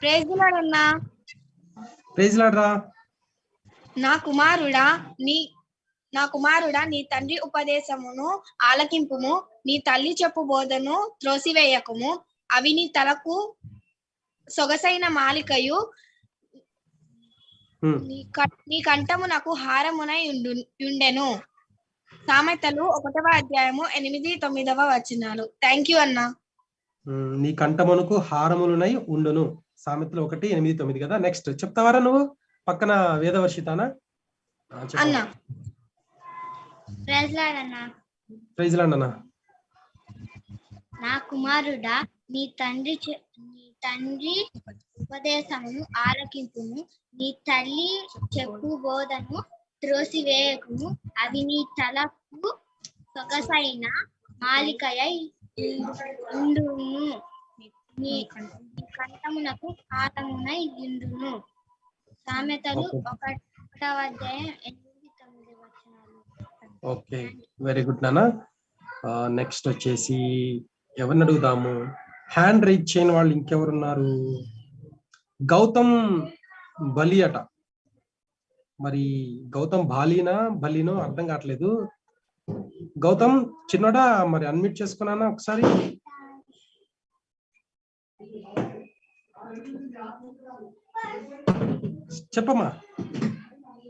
ప్రైజ్ ది లార్డ్ అన్నా. ప్రైజ్ లార్డ్ రా. నా కుమారుడా, నా కుమారుడా నీ తండ్రి ఉపదేశమును ఆలకింపుము, నీ తల్లి చెప్పు బోధను త్రోసివేయకుము. అవి నీ తలకు సొగసైన మాలికయు, నీ కంఠమునకు హారమునై ఉండెను. సామెతలు 1వ అధ్యాయము 8-9 వచనాలు. థ్యాంక్ యూ అన్న. నీ కంఠమునకు హారములునై ఉండును. సామెతలు 1:8-9 కదా. నెక్స్ట్ చెప్తావారా నువ్వు? పక్కన వేదవర్షితానా అన్న? ప్రైజ్ లార్డ్ అన్న. నా కుమారుడా నీ తండ్రి ఉపదేశమును ఆలకింపుము, నీ తల్లి చెప్పు బోధను త్రోసివేయకుము. అవి నీ తలకు సొగసైన మాలికయై ఉండును, నీ కంఠమునకు హారమునై ఉండును. సామెతలు 1వ అధ్యాయం 8-9 వచనాలు. ఓకే, వెరీ గుడ్ నాన్న. నెక్స్ట్ వచ్చేసి ఎవరిని అడుగుదాము? హ్యాండ్ రైజ్ చేయని వాళ్ళు ఇంకెవరున్నారు? గౌతమ్ బలి అట. మరి గౌతమ్ బలినో అర్థం కావట్లేదు. గౌతమ్ చిన్నోడా, మరి అన్మ్యూట్ చేసుకున్నానా ఒకసారి? చెప్పమ్మా,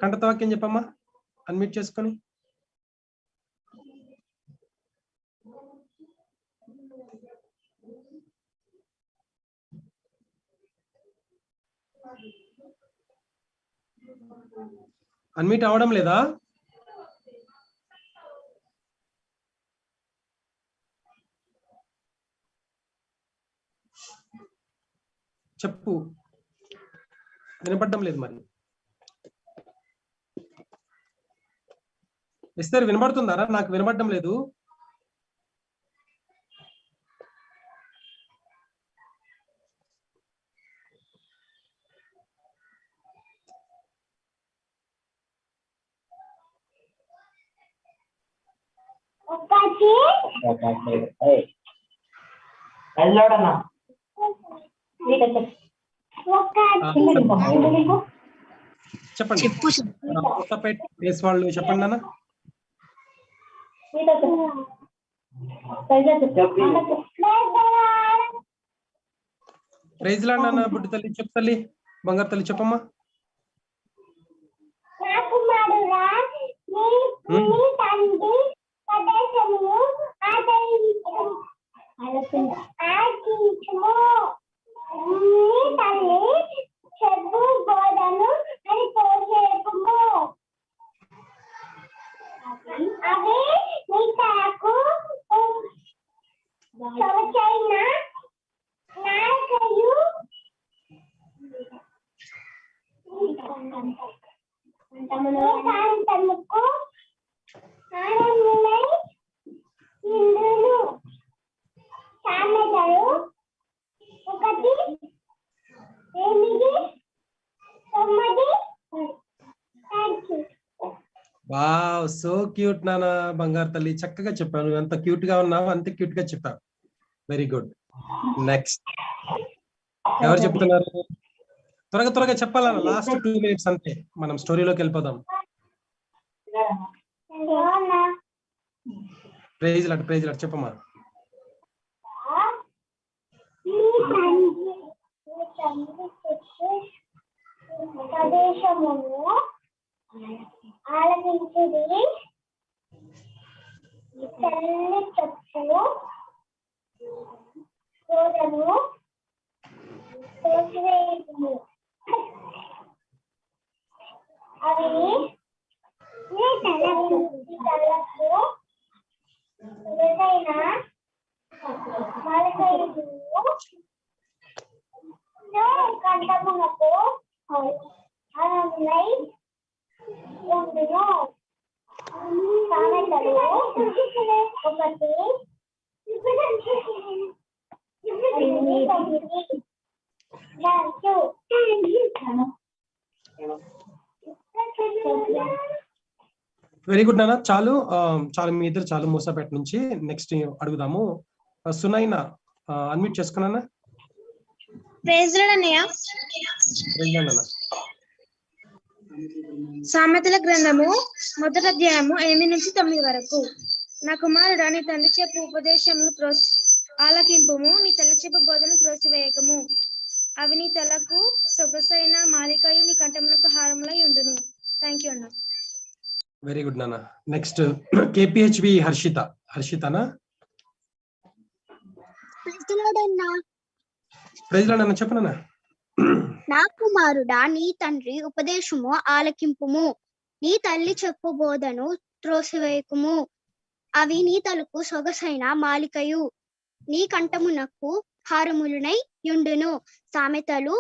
కంటత వాక్యం చెప్పమ్మా, అన్మ్యూట్ చేసుకొని. అన్మ్యూట్ అవడం లేదా? చెప్పు, వినపడడం లేదు. మరి ఎస్తర్ వినపడుతుందారా? నాకు వినపడడం లేదు. చెప్పండి, వాళ్ళు చెప్పండి నాన్న. ప్రైజ్ లార్డ్ నాన్న. బుడ్డి తల్లి చెప్పు, తల్లి బంగారు తల్లి చెప్పమ్మా. వావ్, సో క్యూట్ నాన్న. బంగారు తల్లి చక్కగా చెప్పాను. ఎంత క్యూట్ గా ఉన్నావు, అంత క్యూట్ గా చెప్పావు. Very good. నెక్స్ట్ ఎవరు చెప్తున్నారు? త్వరగా చెప్పాలన్న. లాస్ట్ 2 minutes అంతే, మనం స్టోరీలోకి వెళ్ళిపోదాం. ప్రైజ్ లార్డ్ చెప్పమ్మా. ఆలకించుడి, తల్లి చెప్పు బోధను త్రోసివేయకుము. అవి నీ తలకు సొగసైన మాలికయు, కంఠమునకు హారమునై ఉండును. సామెతలు 1:8. వెరీ గుడ్ నాన్న. చాలు మీ ఇద్దరు చాలు మూసాపేట నుంచి. నెక్స్ట్ అడుగుదాము. సునైనా అన్మ్యూట్ చేసుకున్నానా? ప్రైజ్ లార్డ్ అన్నయ్య. ప్రైజ్ లార్డ్ అన్న. సామెతల గ్రంథము 1వ అధ్యాయము 8-9 వరకు. నా కుమారుడా, నీ తండ్రి చెప్పు ఉపదేశము ఆలకింపుము, నీ తల్లి చెప్పు బోధను త్రోసివేయకము. అవి నీ తలకు సొగసైన మాలికయు, నీ కంఠమునకు హారములై ఉండును. థ్యాంక్ యూ అన్న. వెరీ గుడ్ నాన్న. నెక్స్ట్ కేపిహెచ్బి హర్షితనా? ప్రైజ్ లార్డ్ అన్న, చెప్పనన్నా. నా కుమారుడా, నీ తండ్రి ఉపదేశము ఆలకింపుము, నీ తల్లి చెప్పు బోధను త్రోసివేయకుము. అవి నీ తలకు సొగసైన మాలికయు, నీ కంఠమునకు హారములునై యుండును. సామెతలు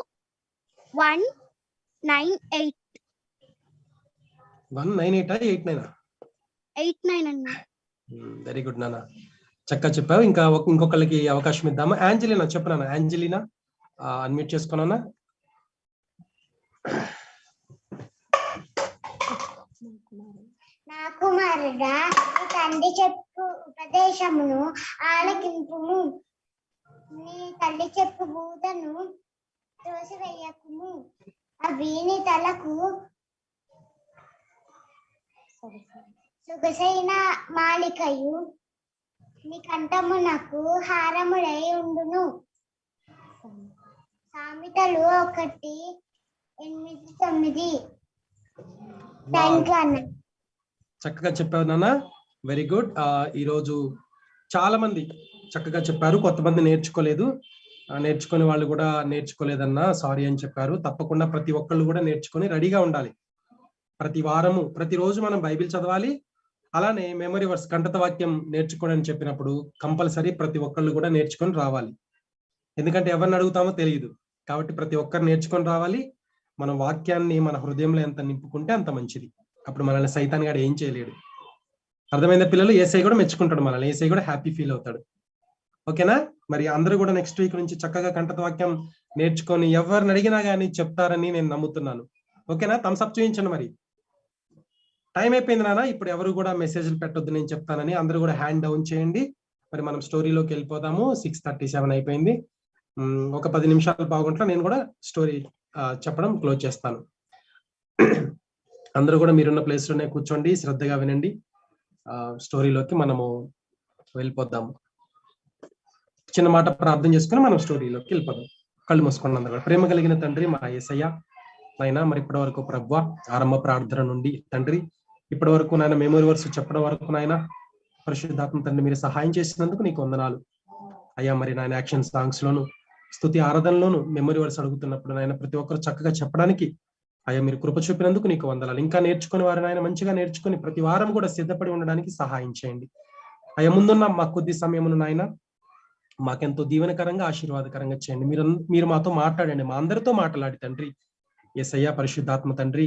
1:9-8. 1:9-8 అన్న. వెరీ గుడ్ నాన్న, చక్కగా చెప్పావు. ఇంకా ఇంకొకళ్ళకి అవకాశం ఇద్దామా? యాంజలినా చెప్పనా? యాంజలినా అన్మ్యూట్ చేసుకున్నా. నా కుమారుడా, నీ తండ్రి చెప్పు ఉపదేశమును ఆలకింపుము, నీ తల్లి చెప్పు బోధను త్రోసివేయకుము. అవి నీ తలకు సొగసైన మాలికయు, నీ కంఠమునకు హారములై ఉండును. సామెతలు 1:8-9. థ్యాంక్ యూ అన్న. చక్కగా చెప్పావు నాన్న, వెరీ గుడ్. ఈ రోజు చాలా మంది చక్కగా చెప్పారు. కొంతమంది నేర్చుకునే వాళ్ళు కూడా నేర్చుకోలేదన్నా సారీ అని చెప్పారు. తప్పకుండా ప్రతి ఒక్కళ్ళు కూడా నేర్చుకొని రెడీగా ఉండాలి. ప్రతి వారము ప్రతిరోజు మనం బైబిల్ చదవాలి. అలానే మెమరీ వర్స్ కంఠత వాక్యం నేర్చుకోవడానికి చెప్పినప్పుడు కంపల్సరీ ప్రతి ఒక్కళ్ళు కూడా నేర్చుకొని రావాలి. ఎందుకంటే ఎవరిని అడుగుతామో తెలియదు, కాబట్టి ప్రతి ఒక్కరు నేర్చుకొని రావాలి. మన వాక్యాన్ని మన హృదయంలో ఎంత నింపుకుంటే అంత మంచిది. అప్పుడు మనల్ని సైతాన్ గాడు ఏం చేయలేడు. అర్థమైన పిల్లలు? ఏసై కూడా మెచ్చుకుంటాడు మనల్ని, ఏసై కూడా హ్యాపీ ఫీల్ అవుతాడు. ఓకేనా? మరి అందరూ కూడా నెక్స్ట్ వీక్ నుంచి చక్కగా కంఠత వాక్యం నేర్చుకొని ఎవరిని అడిగినా కానీ చెప్తారని నేను నమ్ముతున్నాను. ఓకేనా? థమ్స్ అప్ చూపించండి. మరి టైం అయిపోయింది నాన్న, ఇప్పుడు ఎవరు కూడా మెసేజ్లు పెట్టొద్దు, నేను చెప్తానని. అందరూ కూడా హ్యాండ్ డౌన్ చేయండి. మరి మనం స్టోరీలోకి వెళ్ళిపోదాము. 6:37 అయిపోయింది. ఒక 10 నిమిషాలు బాగుంటా నేను కూడా స్టోరీ చెప్పడం క్లోజ్ చేస్తాను. అందరూ కూడా మీరున్న ప్లేస్ లోనే కూర్చోండి, శ్రద్ధగా వినండి. స్టోరీలోకి మనము వెళ్ళిపోద్దాము. చిన్న మాట ప్రార్థన చేసుకుని మనం స్టోరీలోకి వెళ్ళిపోదాం. కళ్ళు మూసుకోండి అందరూ. ప్రేమ కలిగిన తండ్రి, మా యేసయ్య నాయన, మరి ఇప్పటి వరకు ప్రభువా ఆరంభ ప్రార్థన నుండి తండ్రి ఇప్పటి వరకు నాయన మెమరీ వర్స్ చెప్పడం వరకు నాయన పరిశుద్ధాత్మ తండ్రి మీరు సహాయం చేసినందుకు నీకు వందనాలు అయ్యా. మరి నాయన యాక్షన్ సాంగ్స్ లోను, స్తుతి ఆరాధనలోను మెమరీ వర్స్ అడుగుతున్నప్పుడు నాయన ప్రతి ఒక్కరు చక్కగా చెప్పడానికి అయ్యా మీరు కృప చూపినందుకు నీకు వందనాలు. ఇంకా నేర్చుకుని వారు నాయన మంచిగా నేర్చుకుని ప్రతి వారం కూడా సిద్ధపడి ఉండడానికి సహాయం చేయండి అయ్యా. ముందున్న మా కొద్ది సమయమును నాయన మాకెంతో దీవెనకరంగా ఆశీర్వాదకరంగా చేయండి. మీరు మాతో మాట్లాడండి, మా అందరితో మాట్లాడి తండ్రి. యేసయ్య పరిశుద్ధాత్మ తండ్రి,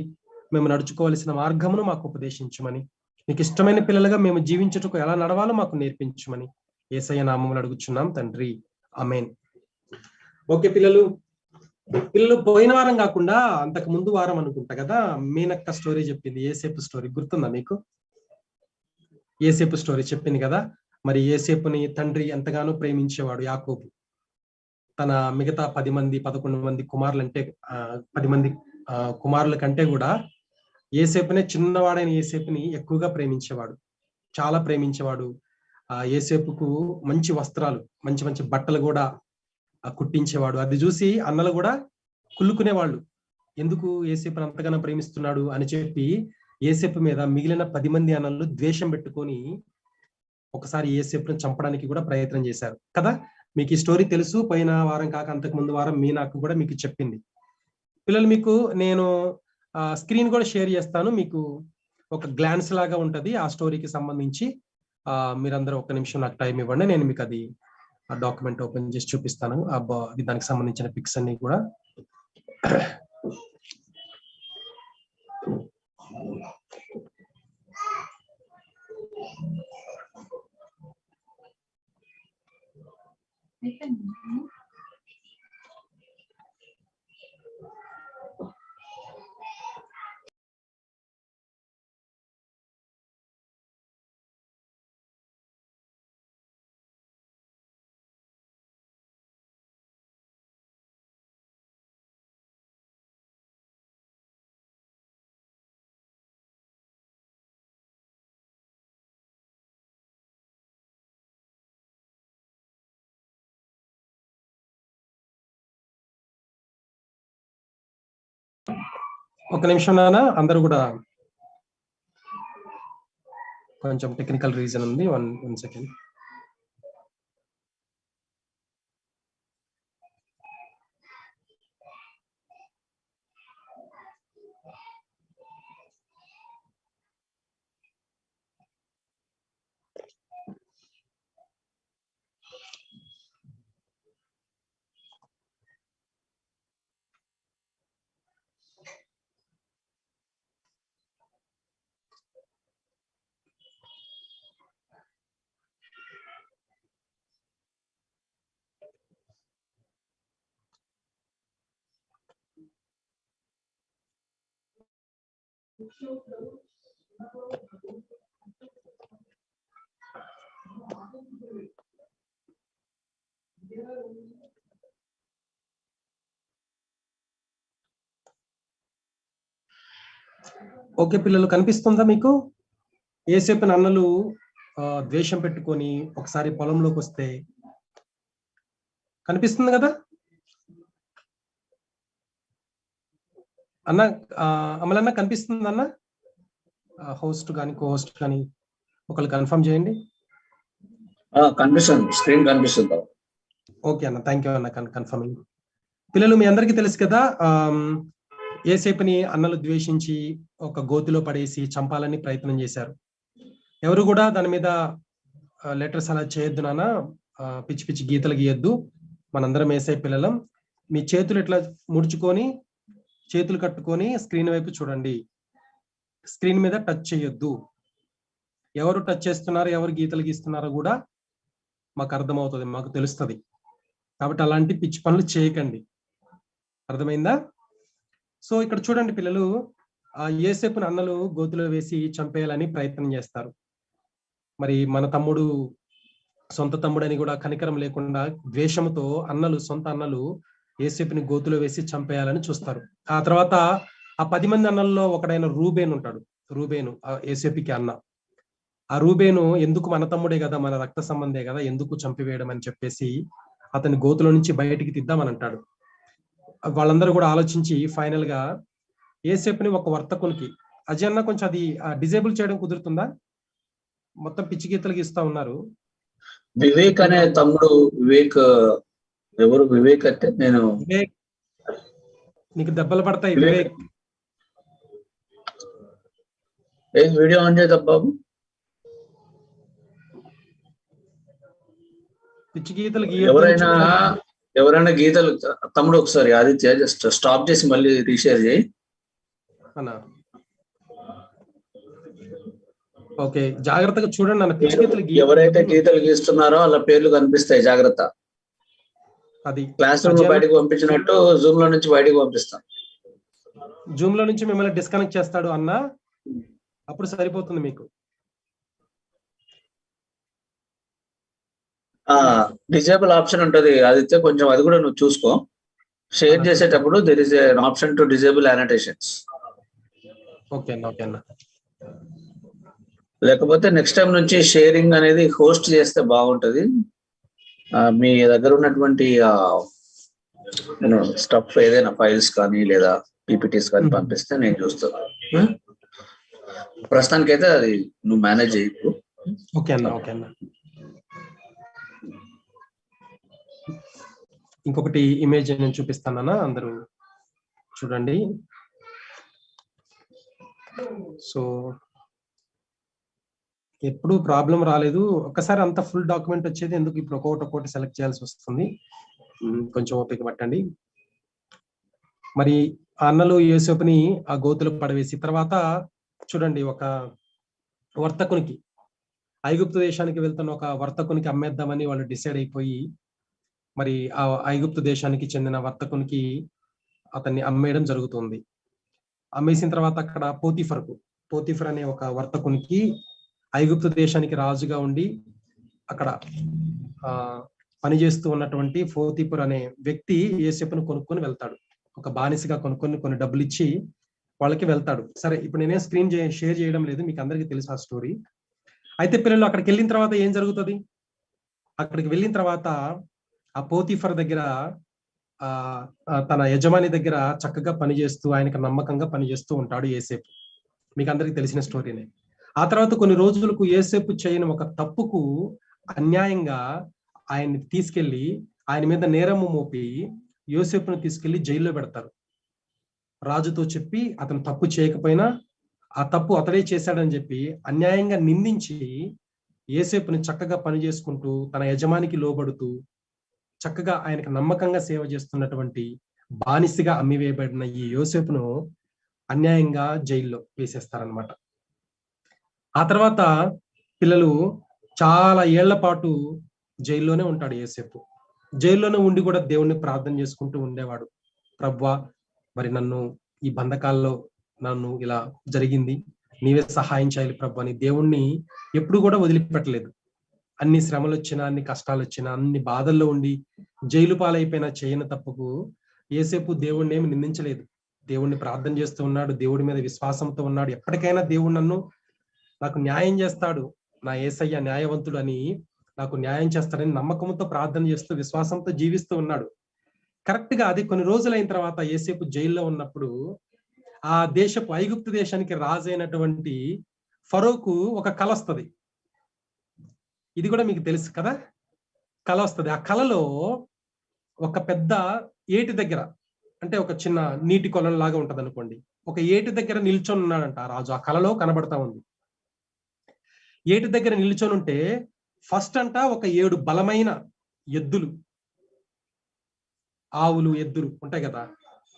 మేము నడుచుకోవాల్సిన మార్గమును మాకు ఉపదేశించమని, నీకు ఇష్టమైన పిల్లలుగా మేము జీవించుటకు ఎలా నడవాలో మాకు నేర్పించమని యేసయ్య నామములో అడుగుచున్నాం తండ్రి, ఆమేన్. ఓకే పిల్లలు, పోయిన వారం కాకుండా అంతకు ముందు వారం అనుకుంటా కదా మీనక్క స్టోరీ చెప్పింది, ఏసేపు స్టోరీ గుర్తుందా మీకు? ఏసేపు స్టోరీ చెప్పింది కదా. మరి ఏసేపుని తండ్రి ఎంతగానో ప్రేమించేవాడు యాకోబు. తన మిగతా 11 మంది కుమారులంటే 10 మంది కుమారుల కంటే కూడా ఏసేపునే, చిన్నవాడైన ఏసేపుని ఎక్కువగా ప్రేమించేవాడు, చాలా ప్రేమించేవాడు. ఏసేపుకు మంచి వస్త్రాలు, మంచి మంచి బట్టలు కూడా కుట్టించేవాడు. అది చూసి అన్నలు కూడా కుళ్ళుకునేవాళ్ళు, ఎందుకు ఏసేపుని అంతగానో ప్రేమిస్తున్నాడు అని చెప్పి ఏసేపు మీద మిగిలిన 10 మంది అన్నలు ద్వేషం పెట్టుకొని ఒకసారి ఏసేపుని చంపడానికి కూడా ప్రయత్నం చేశారు కదా. మీకు ఈ స్టోరీ తెలుసు. పోయిన వారం కాక అంతకు ముందు వారం మీనాకు కూడా మీకు చెప్పింది. పిల్లలు మీకు నేను స్క్రీన్ కూడా షేర్ చేస్తాను, మీకు ఒక గ్లాన్స్ లాగా ఉంటది ఆ స్టోరీకి సంబంధించి. మీరందరూ 1 నిమిషం నాకు టైం ఇవ్వండి, నేను మీకు అది ఆ డాక్యుమెంట్ ఓపెన్ చేసి చూపిస్తాను. దానికి సంబంధించిన పిక్స్ అన్ని కూడా. ఒక నిమిషం నాన్న, అందరూ కూడా కొంచెం టెక్నికల్ రీజన్ ఉంది. One second. ఓకే పిల్లలు, కనిపిస్తుందా మీకు? ఏసేపు అన్నలు ద్వేషం పెట్టుకొని ఒకసారి పొలంలోకి వస్తే కనిపిస్తుంది కదా అన్న? అమలన్న కనిపిస్తుంది అన్న? హోస్ట్ కానీ కో హోస్ట్ కానీ ఒకళ్ళు కన్ఫర్మ్ చేయండి. కనిపిస్తుంది, స్క్రీన్ కనిపిస్తుంది. ఓకే అన్న, థ్యాంక్ యూ అన్న కన్ఫర్మింగ్. పిల్లలు మీ అందరికీ తెలుసు కదా, ఏసేపుని అన్నలు ద్వేషించి ఒక గోతిలో పడేసి చంపాలని ప్రయత్నం చేశారు. ఎవరు కూడా దాని మీద లెటర్స్ అలా చేయొద్దు నాన్న, పిచ్చి పిచ్చి గీతలు గీయొద్దు, మనందరం ఏసై పిల్లలం. మీ చేతులు ఇట్లా ముడుచుకొని చేతులు కట్టుకొని స్క్రీన్ వైపు చూడండి, స్క్రీన్ మీద టచ్ చేయొద్దు. ఎవరు టచ్ చేస్తున్నారో ఎవరు గీతలు గీస్తున్నారో కూడా మాకు అర్థమవుతుంది, మాకు తెలుస్తుంది. కాబట్టి అలాంటి పిచ్చి పనులు చేయకండి, అర్థమైందా? సో ఇక్కడ చూడండి పిల్లలు, యోసేపుని అన్నలు గోతులో వేసి చంపేయాలని ప్రయత్నం చేస్తారు. మరి మన తమ్ముడు సొంత తమ్ముడని కూడా కనికరం లేకుండా ద్వేషంతో సొంత అన్నలు యోసేపుని గోతులో వేసి చంపేయాలని చూస్తారు. ఆ తర్వాత ఆ 10 మంది అన్నల్లో ఒకడైన రూబేను ఉంటాడు. రూబేను యోసేపుకి అన్న. ఆ రూబేను ఎందుకు, మన తమ్ముడే కదా, మన రక్త సంబంధే కదా, ఎందుకు చంపివేయడం అని చెప్పేసి అతని గోతులో నుంచి బయటికి తీద్దామని అంటాడు. వాళ్ళందరూ కూడా ఆలోచించి ఫైనల్ గా యోసేపుని ఒక వర్తకునికి, అజయ్ అన్న కొంచెం అది డిజేబుల్ చేయడం కుదురుతుందా? మొత్తం పిచ్చి గీతలు గీస్తా ఉన్నారు. వివేక్ అనే తమ్ముడు, వివేక్ ఎవరు? వివేక్ అంటే నేను, వివేక్ నీకు దెబ్బలు పడతాయి. వివేక్ వీడియో ఆన్ చేద్దా బాబు? పిచ్చి గీతలు ఎవరైనా గీతలు, తమ్ముడు ఒకసారి ఆదిత్య జస్ట్ స్టాప్ చేసి మళ్ళీ రీషేర్ చేయి అన్న. ఓకే, జాగ్రత్తగా చూడండి అన్న. పిచ్చి గీతలు ఎవరైతే గీతలు గీస్తున్నారో వాళ్ళ పేర్లు కనిపిస్తాయి, జాగ్రత్త. అది క్లాస్ రూమ్ లో బయటకు పంపించినట్టు జూమ్ లో నుంచి బయటకు పంపిస్తాం. జూమ్ లో నుంచి మిమ్మల్ని డిస్కనెక్ట్ చేస్తాడు అన్న, అప్పుడు సరిపోతుంది మీకు. డిజేబుల్ ఆప్షన్ ఉంటది ఆదిత్య, కొంచెం అది కూడా నువ్వు చూసుకో. షేర్ చేసేటప్పుడు there is an option to disable annotations. Okay అన్న, ఓకే అన్న. లేకపోతే నెక్స్ట్ టైం నుంచి షేరింగ్ అనేది హోస్ట్ చేస్తే బాగుంటది. మీ దగ్గర ఉన్నటువంటి స్టఫ్ ఏదైనా ఫైల్స్ కానీ లేదా పీపీటీస్ కానీ పంపిస్తే నేను చూస్తాను. ప్రస్తుతానికైతే అది నువ్వు మేనేజ్ చేయకు. ఓకే అన్న, ఓకే అన్న. ఇంకొకటి ఇమేజ్ నేను చూపిస్తానన్నా, అందరూ చూడండి. సో ఎప్పుడు ప్రాబ్లం రాలేదు, ఒక్కసారి అంత ఫుల్ డాక్యుమెంట్ వచ్చేది ఎందుకు, ఇప్పుడు ఒక్కొక్కటి సెలెక్ట్ చేయాల్సి వస్తుంది. కొంచెం ఓపిక పట్టండి. మరి ఆ అన్నలు యోసేపుని ఆ గోతులకు పడవేసి తర్వాత చూడండి, ఒక వర్తకునికి, ఐగుప్తు దేశానికి వెళ్తున్న ఒక వర్తకునికి అమ్మేద్దామని వాళ్ళు డిసైడ్ అయిపోయి, మరి ఆ ఐగుప్తు దేశానికి చెందిన వర్తకునికి అతన్ని అమ్మేయడం జరుగుతుంది. అమ్మేసిన తర్వాత అక్కడ పోతీఫర్ అనే ఒక వర్తకునికి ఐగుప్తు దేశానికి రాజుగా ఉండి అక్కడ పనిచేస్తూ ఉన్నటువంటి పోతీఫర్ అనే వ్యక్తి యోసేపును కొనుక్కొని వెళ్తాడు. ఒక బానిసగా కొనుక్కొని కొన్ని డబ్బులు ఇచ్చి వాళ్ళకి వెళ్తాడు. సరే, ఇప్పుడు నేనే స్క్రీన్ షేర్ చేయడం లేదు, మీకు అందరికీ తెలుసు ఆ స్టోరీ. అయితే పిల్లలు అక్కడికి వెళ్ళిన తర్వాత ఏం జరుగుతుంది? అక్కడికి వెళ్ళిన తర్వాత ఆ పోతీఫర్ దగ్గర తన యజమాని దగ్గర చక్కగా పనిచేస్తూ ఆయనకు నమ్మకంగా పనిచేస్తూ ఉంటాడు యోసేపు. మీకు అందరికి తెలిసిన స్టోరీనే. ఆ తర్వాత కొన్ని రోజులకు యోసేపు చేయని ఒక తప్పుకు అన్యాయంగా ఆయన్ని తీసుకెళ్లి ఆయన మీద నేరము మోపి యోసేపును తీసుకెళ్లి జైల్లో పెడతారు. రాజుతో చెప్పి అతను తప్పు చేయకపోయినా ఆ తప్పు అతడే చేశాడని చెప్పి అన్యాయంగా నిందించి యోసేపుని చక్కగా పని చేసుకుంటూ తన యజమానికి లోబడుతూ చక్కగా ఆయనకు నమ్మకంగా సేవ చేస్తున్నటువంటి బానిసగా అమ్మివేయబడిన ఈ యోసేపును అన్యాయంగా జైల్లో వేసేస్తారనమాట. ఆ తర్వాత పిల్లలు చాలా ఏళ్ల పాటు జైల్లోనే ఉంటాడు యోసేపు. జైల్లోనే ఉండి కూడా దేవుణ్ణి ప్రార్థన చేసుకుంటూ ఉండేవాడు. ప్రభువా, మరి నన్ను ఈ బంధకాల్లో నన్ను ఇలా జరిగింది, నీవే సహాయం చేయాలి ప్రభు అని దేవుణ్ణి ఎప్పుడు కూడా వదిలిపెట్టలేదు. అన్ని శ్రమలు వచ్చినా, అన్ని కష్టాలు వచ్చినా, అన్ని బాధల్లో ఉండి జైలు పాలైపోయినా చేయని తప్పుకు యోసేపు దేవుణ్ణి ఏమి నిందించలేదు. దేవుణ్ణి ప్రార్థన చేస్తూ ఉన్నాడు, దేవుడి మీద విశ్వాసంతో ఉన్నాడు. ఎప్పటికైనా దేవుడు నాకు న్యాయం చేస్తాడు, నా యేసయ్య న్యాయవంతుడు అని నాకు న్యాయం చేస్తాడని నమ్మకంతో ప్రార్థన చేస్తూ విశ్వాసంతో జీవిస్తూ ఉన్నాడు. కరెక్ట్ గా అది కొన్ని రోజులైన తర్వాత యోసేపు జైల్లో ఉన్నప్పుడు ఆ దేశపు ఐగుప్తు దేశానికి రాజైనటువంటి ఫరోకు ఒక కల వస్తుంది. ఇది కూడా మీకు తెలుసు కదా, కల వస్తుంది. ఆ కలలో ఒక పెద్ద ఏటి దగ్గర, అంటే ఒక చిన్న నీటి కొలం లాగా ఉంటది అనుకోండి, ఒక ఏటి దగ్గర నిల్చొని ఉన్నాడంట ఆ రాజు. ఆ కలలో కనబడతా ఉంది. ఏటి దగ్గర నిల్చొని ఉంటే ఫస్ట్ అంట ఒక 7 బలమైన ఎద్దులు, ఆవులు ఎద్దులు ఉంటాయి కదా,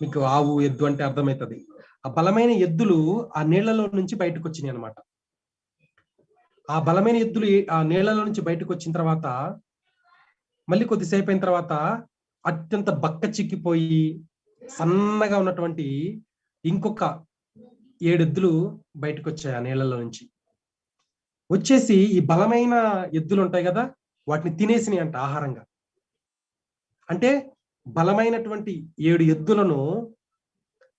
మీకు ఆవు ఎద్దు అంటే అర్థమవుతుంది. ఆ బలమైన ఎద్దులు ఆ నీళ్లలో నుంచి బయటకు వచ్చినాయి అనమాట. ఆ బలమైన ఎద్దులు ఆ నీళ్లలో నుంచి బయటకు వచ్చిన తర్వాత మళ్ళీ కొద్దిసేపు అయిన తర్వాత అత్యంత బక్క చిక్కిపోయి సన్నగా ఉన్నటువంటి ఇంకొక 7 ఎద్దులు బయటకు వచ్చాయి ఆ నీళ్లలో నుంచి. వచ్చేసి ఈ బలమైన ఎద్దులు ఉంటాయి కదా, వాటిని తినేసినాయి అంట ఆహారంగా. అంటే బలమైనటువంటి 7 ఎద్దులను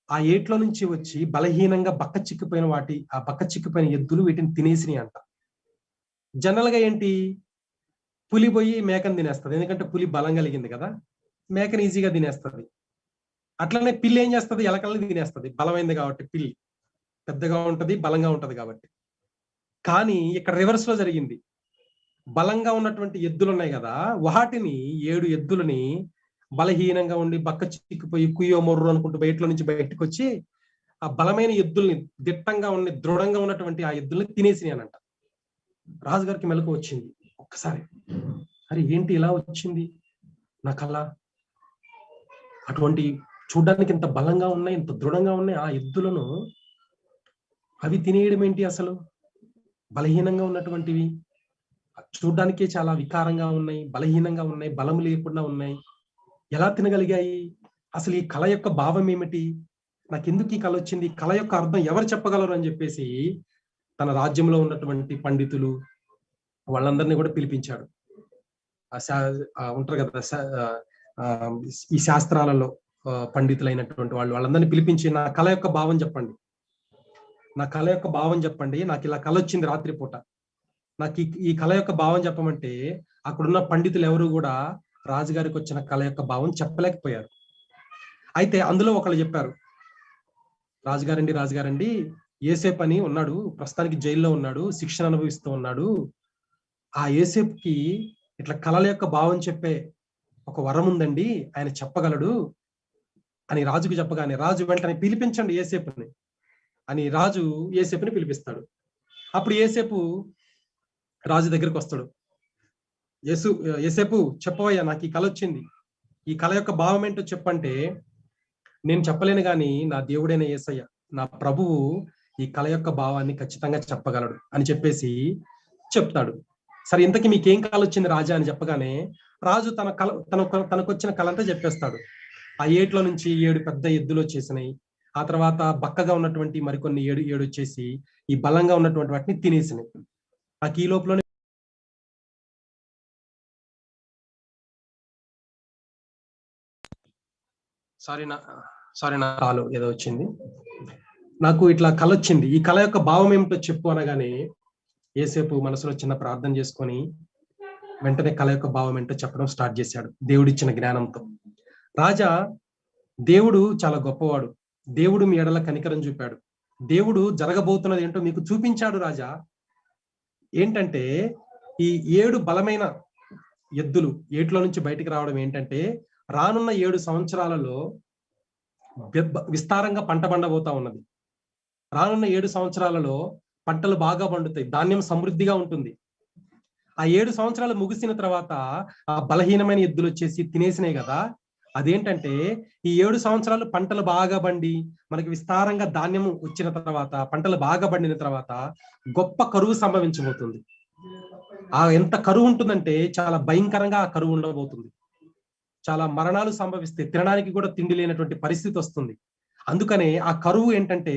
ఆ ఏట్లో నుంచి వచ్చి బలహీనంగా బక్క చిక్కిపోయిన ఆ బక్క చిక్కిపోయిన ఎద్దులు వీటిని తినేసినాయి అంట. జనరల్ గా ఏంటి, పులి పోయి మేకను తినేస్తుంది, ఎందుకంటే పులి బలం కలిగింది కదా, మేకను ఈజీగా తినేస్తుంది. అట్లనే పిల్లి ఏం చేస్తుంది, ఎలకల్ని తినేస్తుంది, బలమైంది కాబట్టి. పిల్లి పెద్దగా ఉంటది, బలంగా ఉంటది కాబట్టి. కానీ ఇక్కడ రివర్స్ లో జరిగింది. బలంగా ఉన్నటువంటి ఎద్దులు ఉన్నాయి కదా, వాటిని 7 ఎద్దులని బలహీనంగా ఉండి బక్క చిక్కిపోయి కుయ్యో మొర్రు అనుకుంటూ బయటలో నుంచి బయటకు వచ్చి ఆ బలమైన ఎద్దుల్ని, దిట్టంగా ఉండి దృఢంగా ఉన్నటువంటి ఆ ఎద్దుల్ని తినేసినాయనంట. రాజుగారికి మెలకు వచ్చింది ఒక్కసారి, అరే ఏంటి ఇలా వచ్చింది నా కళ, అటువంటి చూడడానికి ఇంత బలంగా ఉన్నాయి, ఇంత దృఢంగా ఉన్నాయి ఆ ఎద్దులను అవి తినేయడం ఏంటి, అసలు బలహీనంగా ఉన్నటువంటివి చూడ్డానికే చాలా వికారంగా ఉన్నాయి, బలహీనంగా ఉన్నాయి, బలం లేకుండా ఉన్నాయి, ఎలా తినగలిగాయి, అసలు ఈ కళ యొక్క భావం ఏమిటి, నాకెందుకు ఈ కళ వచ్చింది, కళ యొక్క అర్థం ఎవరు చెప్పగలరు అని చెప్పేసి తన రాజ్యంలో ఉన్నటువంటి పండితులు వాళ్ళందరినీ కూడా పిలిపించాడు. ఉంటారు కదా ఈ శాస్త్రాలలో పండితులైనటువంటి వాళ్ళందరినీ పిలిపించి నా కళ యొక్క భావం చెప్పండి, నా కళ యొక్క భావం చెప్పండి, నాకు ఇలా కళ వచ్చింది రాత్రిపూట, నాకు ఈ కళ యొక్క భావం చెప్పమంటే అక్కడున్న పండితులు ఎవరు కూడా రాజుగారికి వచ్చిన కళ యొక్క భావం చెప్పలేకపోయారు. అయితే అందులో ఒకళ్ళు చెప్పారు, రాజుగారండి యోసేపు అని ఉన్నాడు, ప్రస్తుతానికి జైల్లో ఉన్నాడు, శిక్షణ అనుభవిస్తూ ఉన్నాడు, ఆ యోసేపుకి ఇట్లా కళల యొక్క భావం చెప్పే ఒక వరం ఉందండి, ఆయన చెప్పగలడు అని రాజుకు చెప్పగానే రాజు వెంటనే పిలిపించండి యోసేపుని అని రాజు యోసేపుని పిలిపిస్తాడు. అప్పుడు యోసేపు రాజు దగ్గరికి వస్తాడు. యోసేపు చెప్పవయ్యా, నాకు ఈ కళ వచ్చింది, ఈ కళ యొక్క భావం ఏంటో చెప్పంటే, నేను చెప్పలేను గాని నా దేవుడైన యేసయ్య, నా ప్రభువు ఈ కళ యొక్క భావాన్ని ఖచ్చితంగా చెప్పగలడు అని చెప్పేసి చెప్తాడు. సరే ఇంతకీ మీకేం కళ వచ్చింది రాజా అని చెప్పగానే రాజు తనకొచ్చిన కళ అంతా చెప్పేస్తాడు. ఆ ఏట్లో నుంచి 7 పెద్ద ఎద్దులు వచ్చేసినాయి, ఆ తర్వాత బక్కగా ఉన్నటువంటి మరికొన్ని 7 వచ్చేసి ఈ బలంగా ఉన్నటువంటి వాటిని తినేసినాయి. నాకు ఈ లోపలనే సారీ నా కాలు ఏదో వచ్చింది, నాకు ఇట్లా కళ వచ్చింది, ఈ కళ యొక్క భావం ఏమిటో చెప్పు అనగానే యేసేపు మనసులో చిన్న ప్రార్థన చేసుకొని వెంటనే కళ యొక్క భావం ఏంటో చెప్పడం స్టార్ట్ చేశాడు దేవుడిచ్చిన జ్ఞానంతో. రాజా, దేవుడు చాలా గొప్పవాడు. దేవుడు మీ ఎడల కనికరం చూపాడు. దేవుడు జరగబోతున్నది ఏంటో మీకు చూపించాడు రాజా. ఏంటంటే ఈ 7 బలమైన ఎద్దులు ఏట్లో నుంచి బయటికి రావడం ఏంటంటే, రానున్న 7 సంవత్సరాలలో విస్తారంగా పంట పండబోతా ఉన్నది. రానున్న 7 సంవత్సరాలలో పంటలు బాగా పండుతాయి, ధాన్యం సమృద్ధిగా ఉంటుంది. ఆ 7 సంవత్సరాలు ముగిసిన తర్వాత ఆ బలహీనమైన ఎద్దులు వచ్చేసి తినేసినాయి కదా. అదేంటంటే ఈ 7 సంవత్సరాలు పంటలు బాగా పండి మనకి విస్తారంగా ధాన్యం వచ్చిన తర్వాత, పంటలు బాగా పండిన తర్వాత గొప్ప కరువు సంభవించబోతుంది. ఎంత కరువు ఉంటుందంటే చాలా భయంకరంగా ఆ కరువు ఉండబోతుంది. చాలా మరణాలు సంభవిస్తాయి, తినడానికి కూడా తిండి లేనటువంటి పరిస్థితి వస్తుంది. అందుకనే ఆ కరువు ఏంటంటే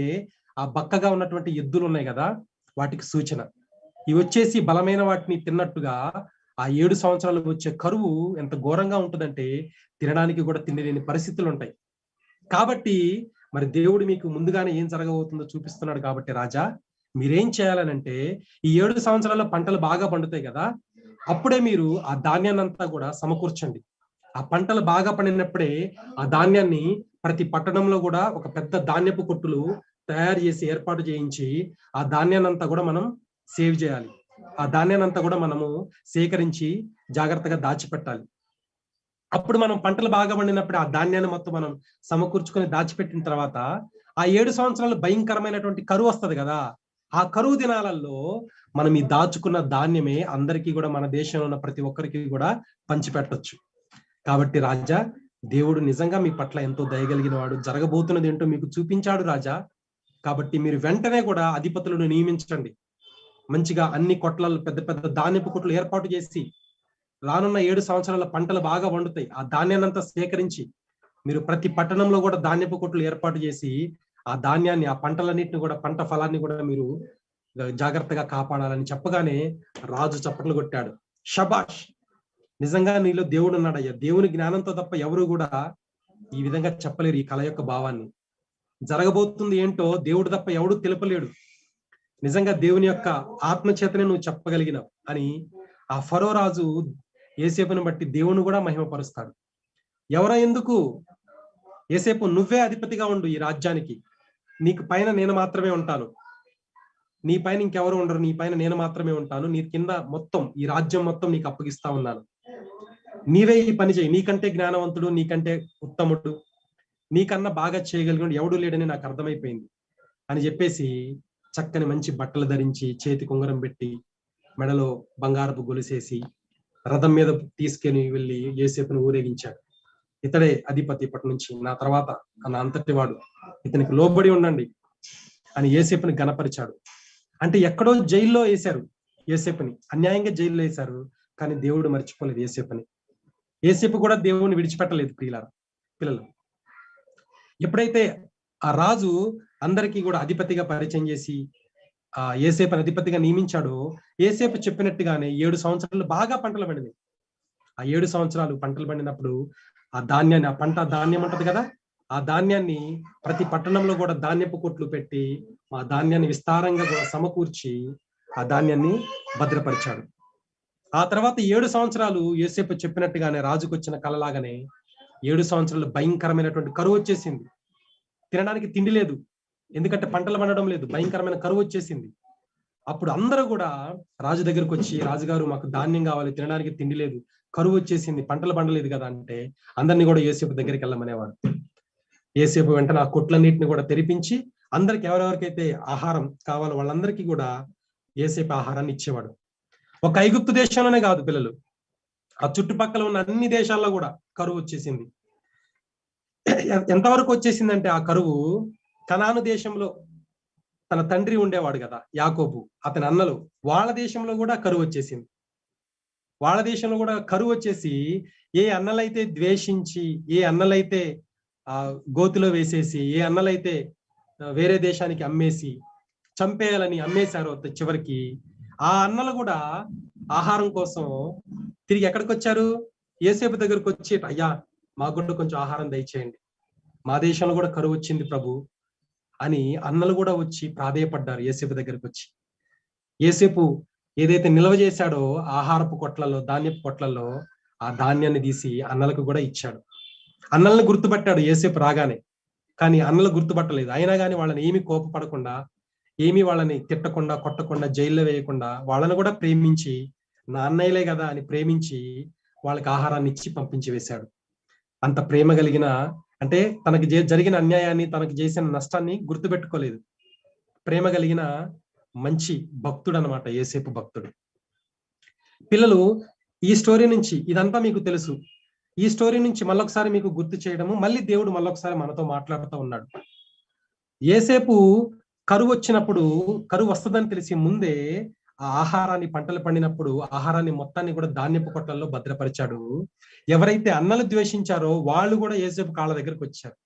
ఆ బక్కగా ఉన్నటువంటి ఎద్దులు ఉన్నాయి కదా, వాటికి సూచన. ఇవి వచ్చేసి బలమైన వాటిని తిన్నట్టుగా ఆ 7 సంవత్సరాలు వచ్చే కరువు ఎంత ఘోరంగా ఉంటుందంటే తినడానికి కూడా తిండి లేని పరిస్థితులు ఉంటాయి. కాబట్టి మరి దేవుడు మీకు ముందుగానే ఏం జరగబోతుందో చూపిస్తున్నాడు. కాబట్టి రాజా, మీరేం చేయాలనంటే ఈ 7 సంవత్సరాల్లో పంటలు బాగా పండుతాయి కదా, అప్పుడే మీరు ఆ ధాన్యాన్ని అంతా కూడా సమకూర్చండి. ఆ పంటలు బాగా పండినప్పుడే ఆ ధాన్యాన్ని ప్రతి పట్టణంలో కూడా ఒక పెద్ద ధాన్యపు కొట్టులు తయారు చేసి ఏర్పాటు చేయించి ఆ ధాన్యాన్ని అంతా కూడా మనం సేవ్ చేయాలి. ఆ ధాన్యాన్ని అంతా కూడా మనము సేకరించి జాగ్రత్తగా దాచిపెట్టాలి. అప్పుడు మనం పంటలు బాగా పండినప్పుడు ఆ ధాన్యాన్ని మొత్తం మనం సమకూర్చుకొని దాచిపెట్టిన తర్వాత ఆ 7 సంవత్సరాలు భయంకరమైనటువంటి కరువు వస్తుంది కదా, ఆ కరువు దినాలలో మనం ఈ దాచుకున్న ధాన్యమే అందరికీ కూడా, మన దేశంలో ఉన్న ప్రతి ఒక్కరికి కూడా పంచిపెట్టొచ్చు. కాబట్టి రాజా, దేవుడు నిజంగా మీ పట్ల ఎంతో దయగలిగిన వాడు. జరగబోతున్నది ఏంటో మీకు చూపించాడు రాజా. కాబట్టి మీరు వెంటనే కూడా అధిపతులను నియమించండి. మంచిగా అన్ని కొట్లలో పెద్ద పెద్ద ధాన్యపు కొట్లు ఏర్పాటు చేసి రానున్న 7 సంవత్సరాల పంటలు బాగా వండుతాయి. ఆ ధాన్యాన్ని అంతా సేకరించి మీరు ప్రతి పట్టణంలో కూడా ధాన్యపు కొట్లు ఏర్పాటు చేసి ఆ ధాన్యాన్ని, ఆ పంటలన్నింటిని కూడా, పంట ఫలాన్ని కూడా మీరు జాగ్రత్తగా కాపాడాలని చెప్పగానే రాజు చప్పట్లు కొట్టాడు. షబాష్, నిజంగా నీలో దేవుడు ఉన్నాడయ్యా. దేవుని జ్ఞానంతో తప్ప ఎవరు కూడా ఈ విధంగా చెప్పలేరు ఈ కళ యొక్క భావాన్ని. జరగబోతుంది ఏంటో దేవుడు తప్ప ఎవడు తెలుపలేడు. నిజంగా దేవుని యొక్క ఆత్మచేతనే నువ్వు చెప్పగలిగినావు అని ఆ ఫరో రాజు యోసేపుని బట్టి దేవుని కూడా మహిమపరుస్తాడు. ఎవరో ఎందుకు, యోసేపు నువ్వే అధిపతిగా ఉండు ఈ రాజ్యానికి, నీకు పైన నేను మాత్రమే ఉంటాను, నీ పైన ఇంకెవరు ఉండరు, నీ పైన నేను మాత్రమే ఉంటాను, నీ కింద మొత్తం ఈ రాజ్యం మొత్తం నీకు అప్పగిస్తా ఉన్నాను, నీవే ఈ పని చేయి, నీకంటే జ్ఞానవంతుడు, నీకంటే ఉత్తముడు, నీకన్నా బాగా చేయగలిగిన ఎవడు లేడని నాకు అర్థమైపోయింది అని చెప్పేసి చక్కని మంచి బట్టలు ధరించి, చేతి కుంగరం పెట్టి, మెడలో బంగారపు గొలుసేసి రథం మీద తీసుకెళ్లి వెళ్ళి యోసేపును ఊరేగించాడు. ఇతడే అధిపతి, ఇప్పటి నుంచి నా తర్వాత నా అంతటి వాడు, ఇతనికి లోబడి ఉండండి అని యోసేపుని గణపరిచాడు. అంటే ఎక్కడో జైల్లో వేశారు యోసేపుని, అన్యాయంగా జైల్లో వేశారు, కానీ దేవుడు మర్చిపోలేదు యోసేపుని. యోసేపు కూడా దేవుడిని విడిచిపెట్టలేదు. పిల్లలు, ఎప్పుడైతే ఆ రాజు అందరికీ కూడా అధిపతిగా పరిచయం చేసి ఆ యోసేపుని అధిపతిగా నియమించాడో, యోసేపు చెప్పినట్టుగానే 7 సంవత్సరాలు బాగా పంటలు పండినాయి. ఆ 7 సంవత్సరాలు పంటలు పండినప్పుడు ఆ ధాన్యాన్ని, ఆ పంట ధాన్యం ఉంటది కదా, ఆ ధాన్యాన్ని ప్రతి పట్టణంలో కూడా ధాన్యపు కొట్లు పెట్టి ఆ ధాన్యాన్ని విస్తారంగా కూడా సమకూర్చి ఆ ధాన్యాన్ని భద్రపరిచాడు. ఆ తర్వాత 7 సంవత్సరాలు యోసేపు చెప్పినట్టుగానే రాజుకు వచ్చిన కలలాగానే 7 సంవత్సరాలు భయంకరమైనటువంటి కరువు వచ్చేసింది. తినడానికి తిండి లేదు, ఎందుకంటే పంటలు పండడం లేదు, భయంకరమైన కరువు వచ్చేసింది. అప్పుడు అందరూ కూడా రాజు దగ్గరకు వచ్చి, రాజుగారు మాకు ధాన్యం కావాలి, తినడానికి తిండి లేదు, కరువు వచ్చేసింది, పంటలు పండలేదు కదా అంటే అందరినీ కూడా యోసేపు దగ్గరికి వెళ్ళమనేవాడు. యోసేపు వెంటనే ఆ కొట్లన్నింటిని కూడా తెరిపించి అందరికి ఎవరెవరికైతే ఆహారం కావాలో వాళ్ళందరికీ కూడా యోసేపు ఆహారాన్ని ఇచ్చేవాడు. ఒక ఐగుప్తు దేశంలోనే కాదు పిల్లలు, ఆ చుట్టుపక్కల ఉన్న అన్ని దేశాల్లో కూడా కరువు వచ్చేసింది. ఎంతవరకు వచ్చేసిందంటే ఆ కరువు కనాను దేశంలో తన తండ్రి ఉండేవాడు కదా యాకోబు, అతని అన్నలు, వాళ్ళ దేశంలో కూడా కరువు వచ్చేసింది. వాళ్ళ దేశంలో కూడా కరువు వచ్చేసి ఏ అన్నలైతే ద్వేషించి, ఏ అన్నలైతే గోతిలో వేసేసి, ఏ అన్నలైతే వేరే దేశానికి అమ్మేసి చంపేయాలని అమ్మేశారో చివరికి ఆ అన్నలు కూడా ఆహారం కోసం తిరిగి ఎక్కడికి వచ్చారు? యోసేపు దగ్గరకు వచ్చి, అయ్యా మాకు కూడా కొంచెం ఆహారం దయచేయండి, మా దేశంలో కూడా కరువు వచ్చింది ప్రభు అని అన్నలు కూడా వచ్చి ప్రాధేయపడ్డారు యోసేపు దగ్గరకు వచ్చి. యోసేపు ఏదైతే నిల్వ చేశాడో ఆహారపు కొట్లలో, ధాన్యపు కొట్లలో ఆ ధాన్యాన్ని తీసి అన్నలకు కూడా ఇచ్చాడు. అన్నల్ని గుర్తుపట్టాడు యోసేపు రాగానే, కానీ అన్నలు గుర్తుపట్టలేదు. అయినా కానీ వాళ్ళని ఏమి కోపపడకుండా, ఏమి వాళ్ళని తిట్టకుండా, కొట్టకుండా, జైల్లో వేయకుండా వాళ్ళని కూడా ప్రేమించి, నా అన్నయ్యలే కదా అని ప్రేమించి వాళ్ళకి ఆహారాన్ని ఇచ్చి పంపించి వేశాడు. అంత ప్రేమ కలిగిన, అంటే తనకి జరిగిన అన్యాయాన్ని, తనకి చేసిన నష్టాన్ని గుర్తుపెట్టుకోలేదు. ప్రేమ కలిగిన మంచి భక్తుడు అనమాట యోసేపు భక్తుడు. పిల్లలు, ఈ స్టోరీ నుంచి ఇదంతా మీకు తెలుసు. ఈ స్టోరీ నుంచి మళ్ళొకసారి మీకు గుర్తు చేయడము, మళ్ళీ దేవుడు మళ్ళొకసారి మనతో మాట్లాడుతూ ఉన్నాడు. యోసేపు కరువు వచ్చినప్పుడు, కరువు వస్తుందని తెలిసి ముందే ఆ ఆహారాన్ని, పంటలు పండినప్పుడు ఆహారాన్ని మొత్తాన్ని కూడా ధాన్యపు కొట్టల్లో భద్రపరిచాడు. ఎవరైతే అన్నలు ద్వేషించారో వాళ్ళు కూడా యోసేపు కాళ్ళ దగ్గరకు వచ్చారు.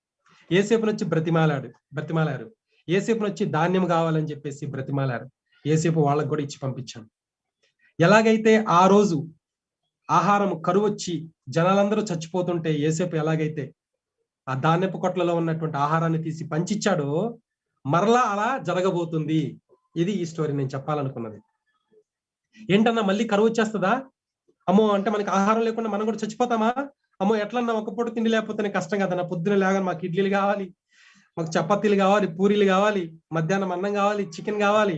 యోసేపు నుంచి బ్రతిమాలారు. యోసేపు నుంచి ధాన్యం కావాలని చెప్పేసి బ్రతిమాలారు. యోసేపు వాళ్ళకు కూడా ఇచ్చి పంపించాడు. ఎలాగైతే ఆ రోజు ఆహారం కరువు వచ్చి జనాలందరూ చచ్చిపోతుంటే యోసేపు ఎలాగైతే ఆ ధాన్యపు కొట్లలో ఉన్నటువంటి ఆహారాన్ని తీసి పంచిచ్చాడో, మరలా అలా జరగబోతుంది. ఇది ఈ స్టోరీ నేను చెప్పాలనుకున్నది. ఏంటన్నా మళ్ళీ కరువు వచ్చేస్తుందా? అమ్మో, అంటే మనకి ఆహారం లేకుండా మనం కూడా చచ్చిపోతామా? అమ్మో, ఎట్లన్నా ఒక పూట తిండి లేకపోతే కష్టం కదన్నా. పొద్దున లేగానే మాకు ఇడ్లీలు కావాలి, మాకు చపాతీలు కావాలి, పూరీలు కావాలి, మధ్యాహ్నం అన్నం కావాలి, చికెన్ కావాలి.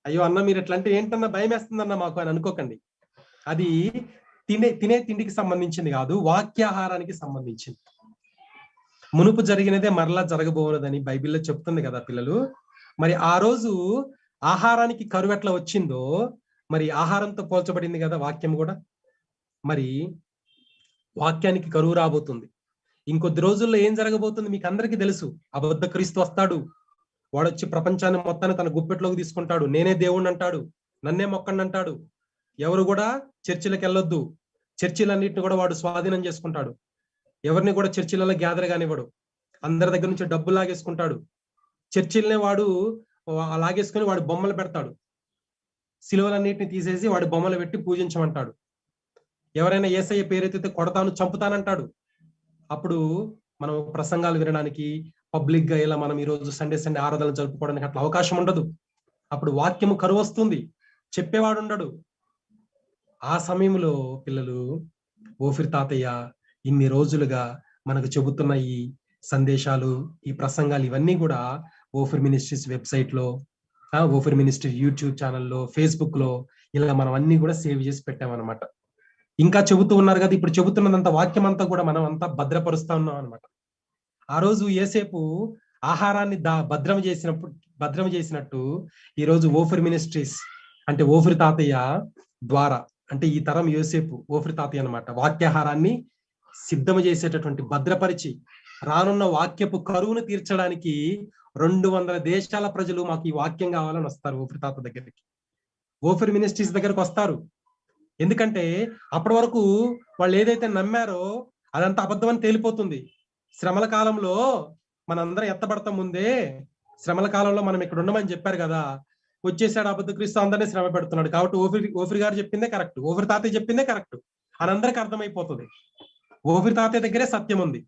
అయ్యో అన్న, మీరు ఎట్లా అంటే ఏంటన్నా భయం వేస్తుందన్న మాకు అని అనుకోకండి. అది తినే తిండికి సంబంధించింది కాదు, వాక్యాహారానికి సంబంధించింది. మునుపు జరిగినదే మరలా జరగబోనదని బైబిల్లో చెప్తుంది కదా పిల్లలు. మరి ఆ రోజు ఆహారానికి కరువు ఎట్లా వచ్చిందో, మరి ఆహారంతో పోల్చబడింది కదా వాక్యం కూడా. మరి వాక్యానికి కరువు రాబోతుంది. ఇంకొద్ది రోజుల్లో ఏం జరగబోతుంది మీకు అందరికీ తెలుసు. అబద్ధ క్రీస్తు వస్తాడు. వాడొచ్చి ప్రపంచాన్ని మొత్తాన్ని తన గుప్పెట్లోకి తీసుకుంటాడు. నేనే దేవుణ్ణి అంటాడు, నన్నే మొక్కండి అంటాడు. ఎవరు కూడా చర్చిలకు వెళ్ళొద్దు, చర్చిలన్నింటిని కూడా వాడు స్వాధీనం చేసుకుంటాడు. ఎవరిని కూడా చర్చిలలో గ్యాదర్ కానివ్వడు. అందరి దగ్గర నుంచి డబ్బు లాగేసుకుంటాడు. చర్చిలనే వాడు లాగేసుకుని వాడు బొమ్మలు పెడతాడు. సిలువలన్నిటిని తీసేసి వాడి బొమ్మలు పెట్టి పూజించమంటాడు. ఎవరైనా యేసయ్య పేరెత్తితే కొడతాను, చంపుతానంటాడు. అప్పుడు మనం ప్రసంగాలు వినడానికి, పబ్లిక్ గా ఇలా మనం ఈరోజు సండే ఆరాధనలు జరుపుకోవడానికి అట్లా అవకాశం ఉండదు. అప్పుడు వాక్యము కరువు వస్తుంది, చెప్పేవాడు ఉండడు. ఆ సమయంలో పిల్లలు, ఓఫిర్ తాతయ్య ఇన్ని రోజులుగా మనకు చెబుతున్న ఈ సందేశాలు, ఈ ప్రసంగాలు ఇవన్నీ కూడా ఓఫిర్ మినిస్ట్రీస్ వెబ్సైట్ లో, ఓఫిర్ మినిస్ట్రీ యూట్యూబ్ ఛానల్లో, ఫేస్బుక్ లో ఇలా మనం అన్ని కూడా సేవ్ చేసి పెట్టామన్నమాట. ఇంకా చెబుతూ ఉన్నారు కదా, ఇప్పుడు చెబుతున్నదంతా వాక్యం అంతా కూడా మనం అంతా భద్రపరుస్తా ఉన్నాం అనమాట. ఆ రోజు యోసేపు ఆహారాన్ని భద్రం చేసినట్టు ఈ రోజు ఓఫిర్ మినిస్ట్రీస్ అంటే ఓఫిర్ తాతయ్య ద్వారా, అంటే ఈ తరం యోసేపు ఓఫిర్ తాతయ్య అనమాట, వాక్యాహారాన్ని సిద్ధం చేసేటటువంటి, భద్రపరిచి రానున్న వాక్యపు కరువును తీర్చడానికి 200 దేశాల ప్రజలు మాకు ఈ వాక్యం కావాలని వస్తారు ఓఫిర్ తాత దగ్గరికి, ఓఫిర్ మినిస్ట్రీస్ దగ్గరకు వస్తారు. ఎందుకంటే అప్పటి వరకు వాళ్ళు ఏదైతే నమ్మారో అదంతా అబద్ధం అని తేలిపోతుంది. శ్రమల కాలంలో మనందరం ఎత్తబడతాం ముందే, శ్రమల కాలంలో మనం ఇక్కడ ఉండమని చెప్పారు కదా, వచ్చేసాడు అబద్ధ క్రీస్తు, అందరినీ శ్రమ పెడుతున్నాడు. కాబట్టి ఓఫిర్ గారు చెప్పిందే కరెక్ట్, ఓఫిర్ తాతయ్య చెప్పిందే కరెక్ట్ అని అందరికి అర్థమైపోతుంది. ఓఫిర్ తాతయ్య దగ్గరే సత్యం ఉంది,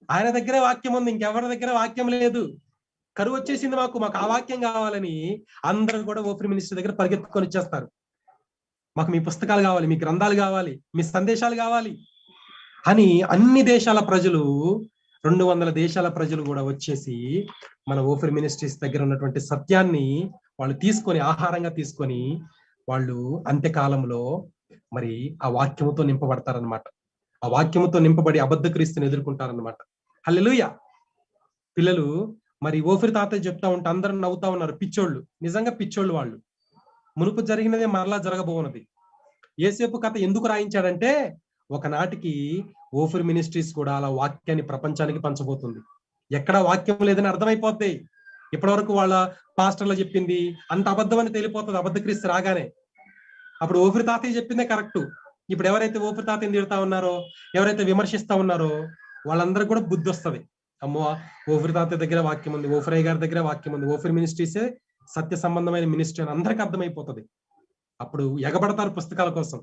ఆయన దగ్గరే వాక్యం ఉంది, ఇంకెవరి దగ్గర వాక్యం లేదు. కరువు వచ్చేసింది మాకు ఆ వాక్యం కావాలని అందరూ కూడా ఓఫిర్ మినిస్ట్రీ దగ్గర పరిగెత్తుకొని వచ్చేస్తారు. మాకు మీ పుస్తకాలు కావాలి, మీ గ్రంథాలు కావాలి, మీ సందేశాలు కావాలి అని అన్ని దేశాల ప్రజలు, 200 దేశాల ప్రజలు కూడా వచ్చేసి మన ఓఫిర్ మినిస్ట్రీస్ దగ్గర ఉన్నటువంటి సత్యాన్ని వాళ్ళు తీసుకొని, ఆహారంగా తీసుకొని, వాళ్ళు అంత్యకాలంలో మరి ఆ వాక్యముతో నింపబడతారనమాట. ఆ వాక్యముతో నింపబడి అబద్ధ క్రీస్తుని ఎదుర్కొంటారనమాట. హల్లెలూయా. పిల్లలు, మరి ఓఫిర్ తాతయ్య చెప్తా ఉంటే అందరూ నవ్వుతా ఉన్నారు, పిచ్చోళ్ళు, నిజంగా పిచ్చోళ్ళు వాళ్ళు. మునుపు జరిగినదే మరలా జరగబోనది. యేసేపు కథ ఎందుకు రాయించాడంటే, ఒకనాటికి ఓఫిర్ మినిస్ట్రీస్ కూడా అలా వాక్యాన్ని ప్రపంచానికి పంచబోతుంది. ఎక్కడ వాక్యం లేదని అర్థమైపోద్ది. ఇప్పటి వరకు వాళ్ళ పాస్టర్లు చెప్పింది అంత అబద్ధం అని తేలిపోతుంది అబద్ధ క్రీస్తు రాగానే. అప్పుడు ఓఫిర్ తాతయ్య చెప్పిందే కరెక్ట్. ఇప్పుడు ఎవరైతే ఓఫిర్ తాతయ్యని తిడతా ఉన్నారో, ఎవరైతే విమర్శిస్తా ఉన్నారో వాళ్ళందరూ కూడా బుద్ధి వస్తుంది. అమ్మో, ఓఫిర్ తాతయ్య దగ్గర వాక్యం ఉంది, ఓఫిరయ్య గారి దగ్గర వాక్యం ఉంది, ఓఫిర్ మినిస్ట్రీసే సత్య సంబంధమైన మినిస్ట్రీ అని అందరికి అర్థమైపోతుంది. అప్పుడు ఎగబడతారు పుస్తకాల కోసం.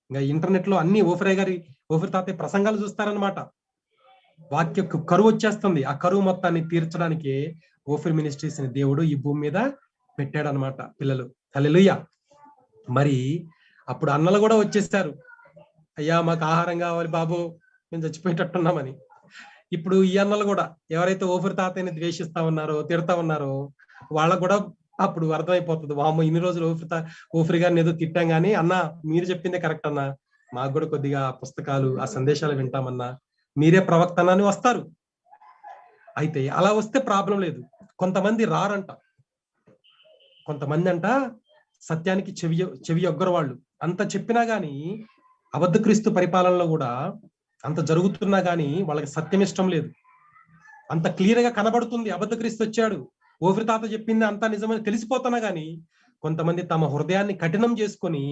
ఇంకా ఇంటర్నెట్ లో అన్ని ఓఫిర్ తాతయ్య ప్రసంగాలు చూస్తారనమాట. వాక్య కరువు వచ్చేస్తుంది. ఆ కరువు మొత్తాన్ని తీర్చడానికి ఓఫిర్ మినిస్ట్రీస్ ని దేవుడు ఈ భూమి మీద పెట్టాడు అనమాట. పిల్లలు, హల్లెలూయా. మరి అప్పుడు అన్నలు కూడా వచ్చేసారు, అయ్యా మాకు ఆహారం కావాలి బాబు, మేము చచ్చిపోయేటట్టున్నామని. ఇప్పుడు ఈ అన్నలు కూడా ఎవరైతే ఓఫిర్ తాతయ్యని ద్వేషిస్తా ఉన్నారో, తిడతా ఉన్నారో, వాళ్ళకు కూడా అప్పుడు అర్థమైపోతుంది, వామ్మో ఇన్ని రోజులు ఓఫిర్ గారిని ఏదో తిట్టాం కానీ అన్న మీరు చెప్పిందే కరెక్ట్ అన్న, మాకు కూడా కొద్దిగా పుస్తకాలు ఆ సందేశాలు వింటామన్నా, మీరే ప్రవక్త అని వస్తారు. అయితే అలా వస్తే ప్రాబ్లం లేదు. కొంతమంది రారంట, కొంతమంది అంట సత్యానికి చెవి ఒగ్గరు వాళ్ళు. అంత చెప్పినా గాని అబద్ధ క్రీస్తు పరిపాలనలో కూడా అంత జరుగుతున్నా గానీ వాళ్ళకి సత్యం ఇష్టం లేదు. అంత క్లియర్ గా కనబడుతుంది అబద్ధ క్రీస్తు వచ్చాడు, ఓఫిర్ తాత చెప్పింది అంతా నిజమని తెలిసిపోతున్నా గానీ కొంతమంది తమ హృదయాన్ని కఠినం చేసుకొని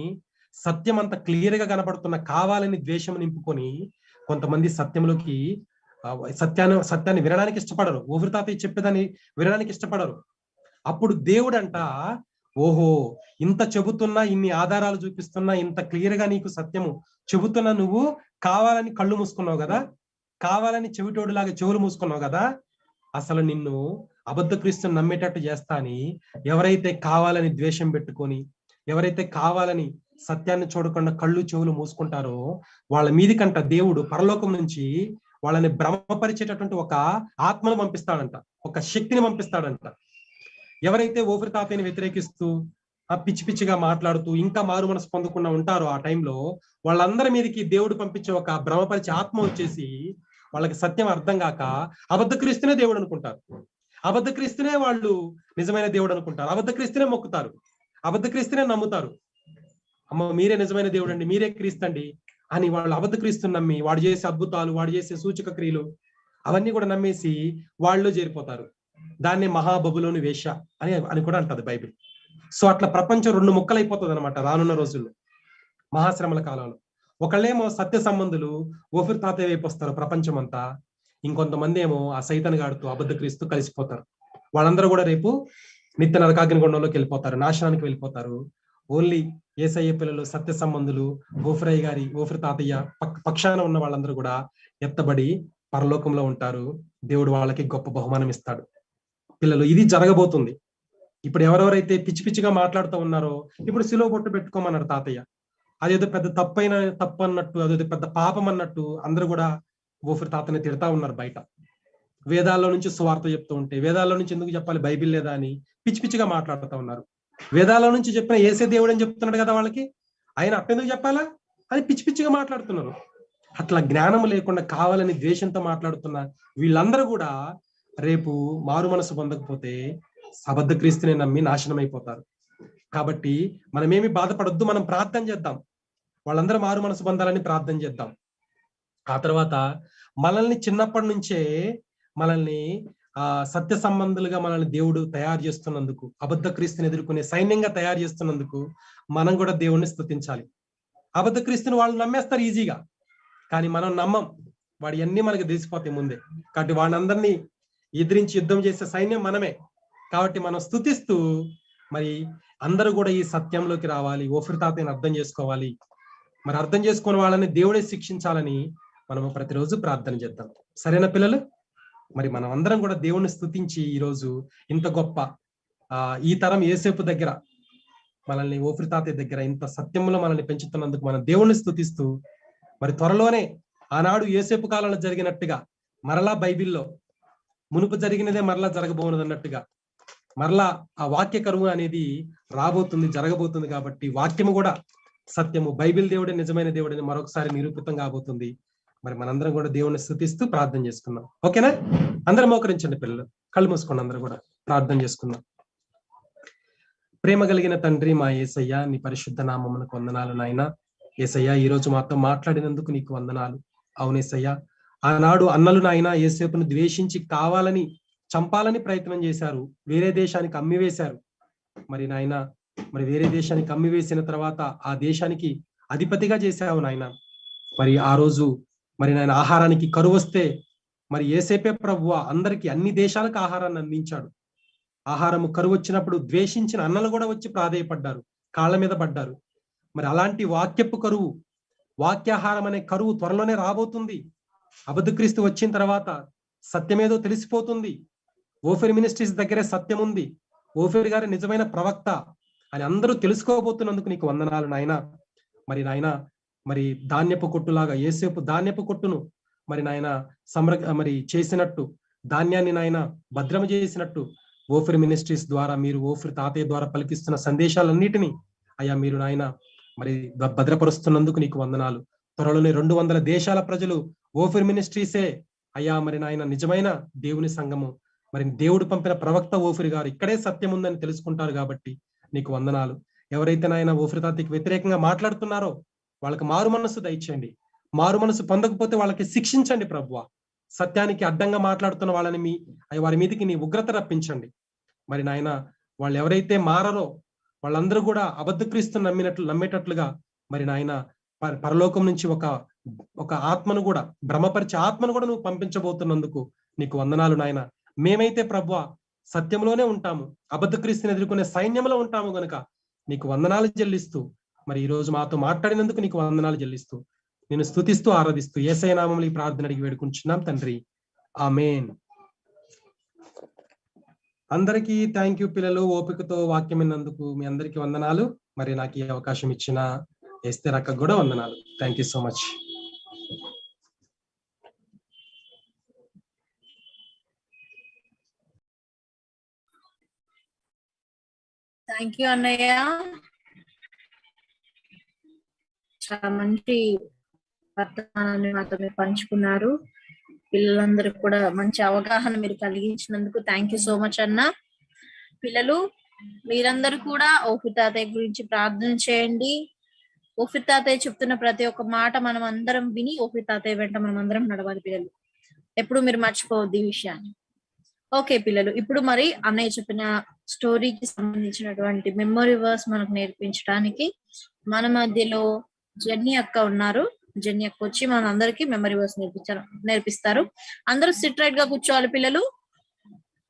సత్యం అంత క్లియర్ గా కనబడుతున్న కావాలని ద్వేషం నింపుకొని కొంతమంది సత్యంలోకి సత్యాన్ని వినడానికి ఇష్టపడరు, ఓఫిర్ తాత చెప్పేదాన్ని వినడానికి ఇష్టపడరు. అప్పుడు దేవుడంట, ఓహో ఇంత చెబుతున్నా, ఇన్ని ఆధారాలు చూపిస్తున్నా, ఇంత క్లియర్ గా నీకు సత్యము చెబుతున్నా, నువ్వు కావాలని కళ్ళు మూసుకున్నావు కదా, కావాలని చెవిటోడులాగా చెవులు మూసుకున్నావు కదా, అసలు నిన్ను అబద్ధ క్రీస్తుని నమ్మేటట్టు చేస్తా అని ఎవరైతే కావాలని ద్వేషం పెట్టుకొని, ఎవరైతే కావాలని సత్యాన్ని చూడకుండా కళ్ళు చెవులు మూసుకుంటారో వాళ్ళ మీదికంట దేవుడు పరలోకం నుంచి వాళ్ళని భ్రమపరిచేటటువంటి ఒక ఆత్మను పంపిస్తాడంట, ఒక శక్తిని పంపిస్తాడంట. ఎవరైతే ఓఫిర్ తాతయ్యని వ్యతిరేకిస్తూ పిచ్చి పిచ్చిగా మాట్లాడుతూ ఇంకా మారు మనసు పొందకుండా ఉంటారో ఆ టైంలో వాళ్ళందరి మీదకి దేవుడు పంపించే ఒక భ్రమపరిచే ఆత్మ వచ్చేసి వాళ్ళకి సత్యం అర్థం కాక అబద్ధ క్రీస్తునే దేవుడు అనుకుంటారు, అబద్ధ క్రీస్తునే వాళ్ళు నిజమైన దేవుడు అనుకుంటారు, అబద్ధ క్రీస్తునే మొక్కుతారు, అబద్ధ క్రీస్తునే నమ్ముతారు. అమ్మ మీరే నిజమైన దేవుడు అండి, మీరే క్రీస్తండి అని వాళ్ళు అబద్ధ క్రీస్తుని నమ్మి వాడు చేసే అద్భుతాలు, వాడు చేసే సూచక క్రియలు అవన్నీ కూడా నమ్మేసి వాళ్ళు చేరిపోతారు. దాన్ని మహాబబులోని వేష అని కూడా అంటది బైబిల్. సో అట్లా ప్రపంచం రెండు ముక్కలైపోతుంది అనమాట రానున్న రోజుల్లో, మహాశ్రమల కాలంలో. ఒకళ్ళేమో సత్య సంబంధులు ఓఫిర్ తాతయ్య వైపు వస్తారు ప్రపంచం అంతా, ఇంకొంతమంది ఏమో ఆ సైతాన్ గాడుతూ అబద్ధ క్రీస్తు కలిసిపోతారు. వాళ్ళందరూ కూడా రేపు నిత్య నరకాగ్నిగుండంలోకి వెళ్ళిపోతారు, నాశనానికి వెళ్ళిపోతారు. ఓన్లీ యేసయ్య పిల్లలు, సత్య సంబంధులు, ఓఫిర్ తాతయ్య పక్షాన ఉన్న వాళ్ళందరూ కూడా ఎత్తబడి పరలోకంలో ఉంటారు. దేవుడు వాళ్ళకి గొప్ప బహుమానం ఇస్తాడు. పిల్లలు ఇది జరగబోతుంది. ఇప్పుడు ఎవరెవరైతే పిచ్చి పిచ్చిగా మాట్లాడుతూ ఉన్నారో, ఇప్పుడు శిలువ బొట్టు పెట్టుకోమన్నారు తాతయ్య, అదేదో పెద్ద తప్పు అన్నట్టు, అదేదో పెద్ద పాపం అన్నట్టు అందరూ కూడా ఓఫిర్ తాతని తిడతా ఉన్నారు బయట. వేదాల్లో నుంచి సువార్త చెప్తూ ఉంటే వేదాల్లో నుంచి ఎందుకు చెప్పాలి, బైబిల్ లేదా అని పిచ్చి పిచ్చిగా మాట్లాడుతూ ఉన్నారు. వేదాల్లో నుంచి చెప్పిన యేసే దేవుడు అని చెప్తున్నాడు కదా వాళ్ళకి, ఆయన అట్టెందుకు చెప్పాలా అని పిచ్చి పిచ్చిగా మాట్లాడుతున్నారు. అట్లా జ్ఞానం లేకుండా కావాలని ద్వేషంతో మాట్లాడుతున్న వీళ్ళందరూ కూడా రేపు మారు మనసు పొందకపోతే అబద్ధ క్రీస్తుని నమ్మి నాశనం అయిపోతారు. కాబట్టి మనమేమి బాధపడొద్దు, మనం ప్రార్థన చేద్దాం, వాళ్ళందరూ మారు మనసు పొందాలని ప్రార్థన చేద్దాం. ఆ తర్వాత మనల్ని చిన్నప్పటి నుంచే మనల్ని సత్య సంబంధులుగా మనల్ని దేవుడు తయారు చేస్తున్నందుకు, అబద్ధ క్రీస్తుని ఎదుర్కొనే సైన్యంగా తయారు చేస్తున్నందుకు మనం కూడా దేవుణ్ణి స్తుతించాలి. అబద్ధ క్రీస్తుని వాళ్ళు నమ్మేస్తారు ఈజీగా, కానీ మనం నమ్మం, వాడి అన్ని మనకు తెలిసిపోతాయి ముందే. కాబట్టి వాళ్ళందరినీ ఎదిరించి యుద్ధం చేసే సైన్యం మనమే. కాబట్టి మనం స్తుతిస్తూ మరి అందరూ కూడా ఈ సత్యంలోకి రావాలి, ఓఫిర్ తాతయ్యని అర్థం చేసుకోవాలి. మరి అర్థం చేసుకున్న వాళ్ళని దేవుడే శిక్షించాలని మనము ప్రతిరోజు ప్రార్థన చేద్దాం. సరేనా పిల్లలు? మరి మనం అందరం కూడా దేవుణ్ణి స్తుతించి ఈరోజు ఇంత గొప్ప ఈ తరం యేసేపు దగ్గర మనల్ని, ఓఫిర్ తాతయ్య దగ్గర ఇంత సత్యంలో మనల్ని పెంచుతున్నందుకు మనం దేవుణ్ణి స్తుతిస్తూ, మరి త్వరలోనే ఆనాడు యేసేపు కాలంలో జరిగినట్టుగా మరలా బైబిల్లో మునుపు జరిగినదే మరలా జరగబోనది అన్నట్టుగా మరలా ఆ వాక్య కరువు అనేది రాబోతుంది, జరగబోతుంది. కాబట్టి వాక్యము కూడా సత్యము, బైబిల్ దేవుడే నిజమైన దేవుడని మరొకసారి నిరూపితం కాబోతుంది. మరి మనందరం కూడా దేవుణ్ణి స్తుతిస్తూ ప్రార్థన చేసుకుందాం. ఓకేనా? అందరం మోకరించండి పిల్లలు, కళ్ళు మూసుకోండి, అందరూ కూడా ప్రార్థన చేసుకుందాం. ప్రేమ కలిగిన తండ్రి మా యేసయ్య, నీ పరిశుద్ధ నామమునకు వందనాలు నాయన. యేసయ్య ఈ రోజు మాతో మాట్లాడినందుకు నీకు వందనాలు. అవునేసయ్య, ఆనాడు అన్నలు నాయన యేసేపును ద్వేషించి కావాలని చంపాలని ప్రయత్నం చేశారు, వేరే దేశానికి అమ్మివేశారు. మరి నాయన, మరి వేరే దేశానికి అమ్మివేసిన తర్వాత ఆ దేశానికి అధిపతిగా చేశావు నాయన. మరి ఆ రోజు మరి నాయన ఆహారానికి కరువు వస్తే మరి యేసేపే ప్రభువ అందరికి అన్ని దేశాలకు ఆహారాన్ని అందించాడు. ఆహారము కరువు వచ్చినప్పుడు ద్వేషించిన అన్నలు కూడా వచ్చి ప్రాధేయపడ్డారు, కాళ్ళ మీద పడ్డారు. మరి అలాంటి వాక్యపు కరువు, వాక్యాహారం అనే కరువు త్వరలోనే రాబోతుంది. అబద్ధ క్రీస్తు వచ్చిన తర్వాత సత్యమేదో తెలిసిపోతుంది. ఓఫిర్ మినిస్ట్రీస్ దగ్గరే సత్యం ఉంది, ఓఫిర్ గారి నిజమైన ప్రవక్త అని అందరూ తెలుసుకోబోతున్నందుకు నీకు వందనాలు నాయన. మరి నాయన, మరి ధాన్యపు కొట్టులాగా యేసేపు ధాన్యపు కొట్టును మరి నాయన మరి చేసినట్టు, ధాన్యాన్ని నాయన భద్రమ చేసినట్టు ఓఫిర్ మినిస్ట్రీస్ ద్వారా, మీరు ఓఫిర్ తాతయ్య ద్వారా పలికిస్తున్న సందేశాలన్నిటినీ అయ్యా మీరు నాయన మరి భద్రపరుస్తున్నందుకు నీకు వందనాలు. త్వరలోనే 200 దేశాల ప్రజలు ఓఫిర్ మినిస్ట్రీసే అయ్యా మరి నాయన నిజమైన దేవుని సంఘము, మరి దేవుడు పంపిన ప్రవక్త ఓఫిర్ గారు ఇక్కడే సత్యం ఉందని తెలుసుకుంటారు కాబట్టి నీకు వందనాలు. ఎవరైతే నాయన ఓఫిర్ తాతయ్యకి వ్యతిరేకంగా మాట్లాడుతున్నారో వాళ్ళకి మారు మనస్సు దయచేయండి. మారు మనస్సు పొందకపోతే వాళ్ళకి శిక్షించండి ప్రభువా. సత్యానికి అడ్డంగా మాట్లాడుతున్న వాళ్ళని వారి మీదకి నీ ఉగ్రత రప్పించండి. మరి నాయన వాళ్ళు ఎవరైతే మారరో వాళ్ళందరూ కూడా అబద్ధ క్రీస్తుని నమ్మేటట్లుగా మరి నాయన పరలోకం నుంచి ఒక ఆత్మను కూడా, భ్రమపరిచే ఆత్మను కూడా నువ్వు పంపించబోతున్నందుకు నీకు వందనాలు నాయన. మేమైతే ప్రభువా సత్యంలోనే ఉంటాము, అబద్ధ క్రీస్తుని ఎదుర్కొనే సైన్యంలో ఉంటాము గనుక నీకు వందనాలు చెల్లిస్తూ, మరి ఈ రోజు మాతో మాట్లాడినందుకు నీకు వందనాలు చెల్లిస్తూ, నేను స్తుతిస్తూ ఆరాధిస్తూ యేసయ్య నామములో ఈ ప్రార్థన అడిగి వేడుకుంటున్నాం తండ్రి, ఆమేన్. అందరికీ థ్యాంక్ యూ పిల్లలు, ఓపికతో వాక్యం విన్నందుకు మీ అందరికీ వందనాలు. మరి నాకు ఈ అవకాశం ఇచ్చిన ఎస్తేర్ అక్కకు కూడా వందనాలు. Thank you so much. Thank you అన్నయ్య, చాలా మంచి వర్తమానాన్ని మాతో మీరు పంచుకున్నారు. పిల్లలందరికీ కూడా మంచి అవగాహన మీరు కలిగించినందుకు థ్యాంక్ యూ సో మచ్ అన్న. పిల్లలు మీరందరూ కూడా ఓఫిర్ తాతయ్య గురించి ప్రార్థన చేయండి. ఓఫిర్ తాతయ్య చెప్తున్న ప్రతి ఒక్క మాట మనం అందరం విని ఓఫిర్ తాతయ్య వెంట మనం అందరం నడవాలి పిల్లలు. ఎప్పుడు మీరు మర్చిపోవద్దు ఈ విషయాన్ని. ఓకే పిల్లలు, ఇప్పుడు మరి అన్నయ్య చెప్పిన స్టోరీకి సంబంధించినటువంటి మెమరీ వర్స్ మనకు నేర్పించడానికి మన మధ్యలో జెన్నీ అక్క ఉన్నారు. జెన్నీ అక్క వచ్చి మన అందరికి మెమరీ వర్స్ నేర్పిస్తారు. అందరూ సిట్ రైట్ గా కూర్చోవాలి పిల్లలు.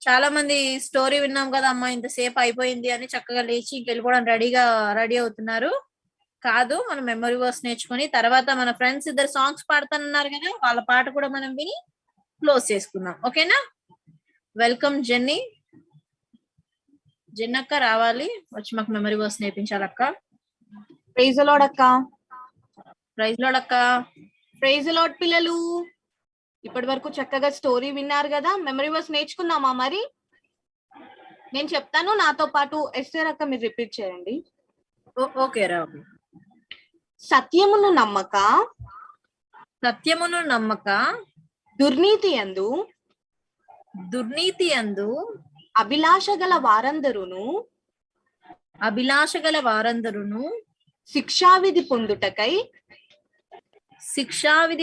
చాలా మంది స్టోరీ విన్నాం కదా అమ్మా ఇంతసేపు అయిపోయింది అని చక్కగా లేచి వెళ్ళిపోవడానికి రెడీ అవుతున్నారు. కాదు, మనం మెమరీ వర్స్ నేర్చుకొని తర్వాత మన ఫ్రెండ్స్ ఇద్దరు సాంగ్స్ పాడుతున్నారు కదా, వాళ్ళ పాట కూడా మనం విని క్లోజ్ చేసుకుందాం. ఓకేనా? Welcome jenny. జెన్నీ అక్క రావాలి, వచ్చి మాకు మెమరీ వర్స్ నేర్పించాలి అక్క. ప్రైజ్ ది లార్డ్ అక్క. ప్రైజ్ లార్డ్ అక్క. ప్రైజ్ ది లార్డ్ పిల్లలు. ఇప్పటి వరకు చక్కగా స్టోరీ విన్నారు కదా, మెమరీ వర్స్ నేర్చుకుందామా? మరి నేను చెప్తాను, నాతో పాటు ఎస్తేర్ అక్క మీరు రిపీట్ చేయండి. ఓకే రా. సత్యమును నమ్మక, సత్యమును నమ్మక, దుర్నీతి యందు అభిలాష గల వారందరును శిక్షావిధి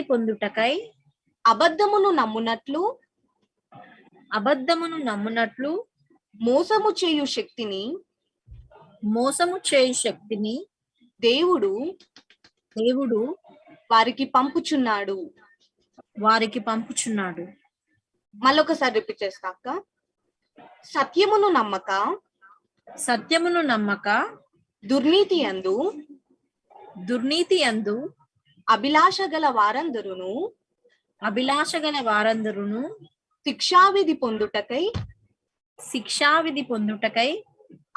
పొందుటకై అబద్ధమును నమ్మునట్లు మోసము చేయు శక్తిని దేవుడు వారికి పంపుచున్నాడు. మళ్ళొకసారి రిపీట్ చేస్తా అక్క. సత్యమును నమ్మక దుర్నీతి యందు అభిలాష గల వారందరును శిక్షావిధి పొందుటకై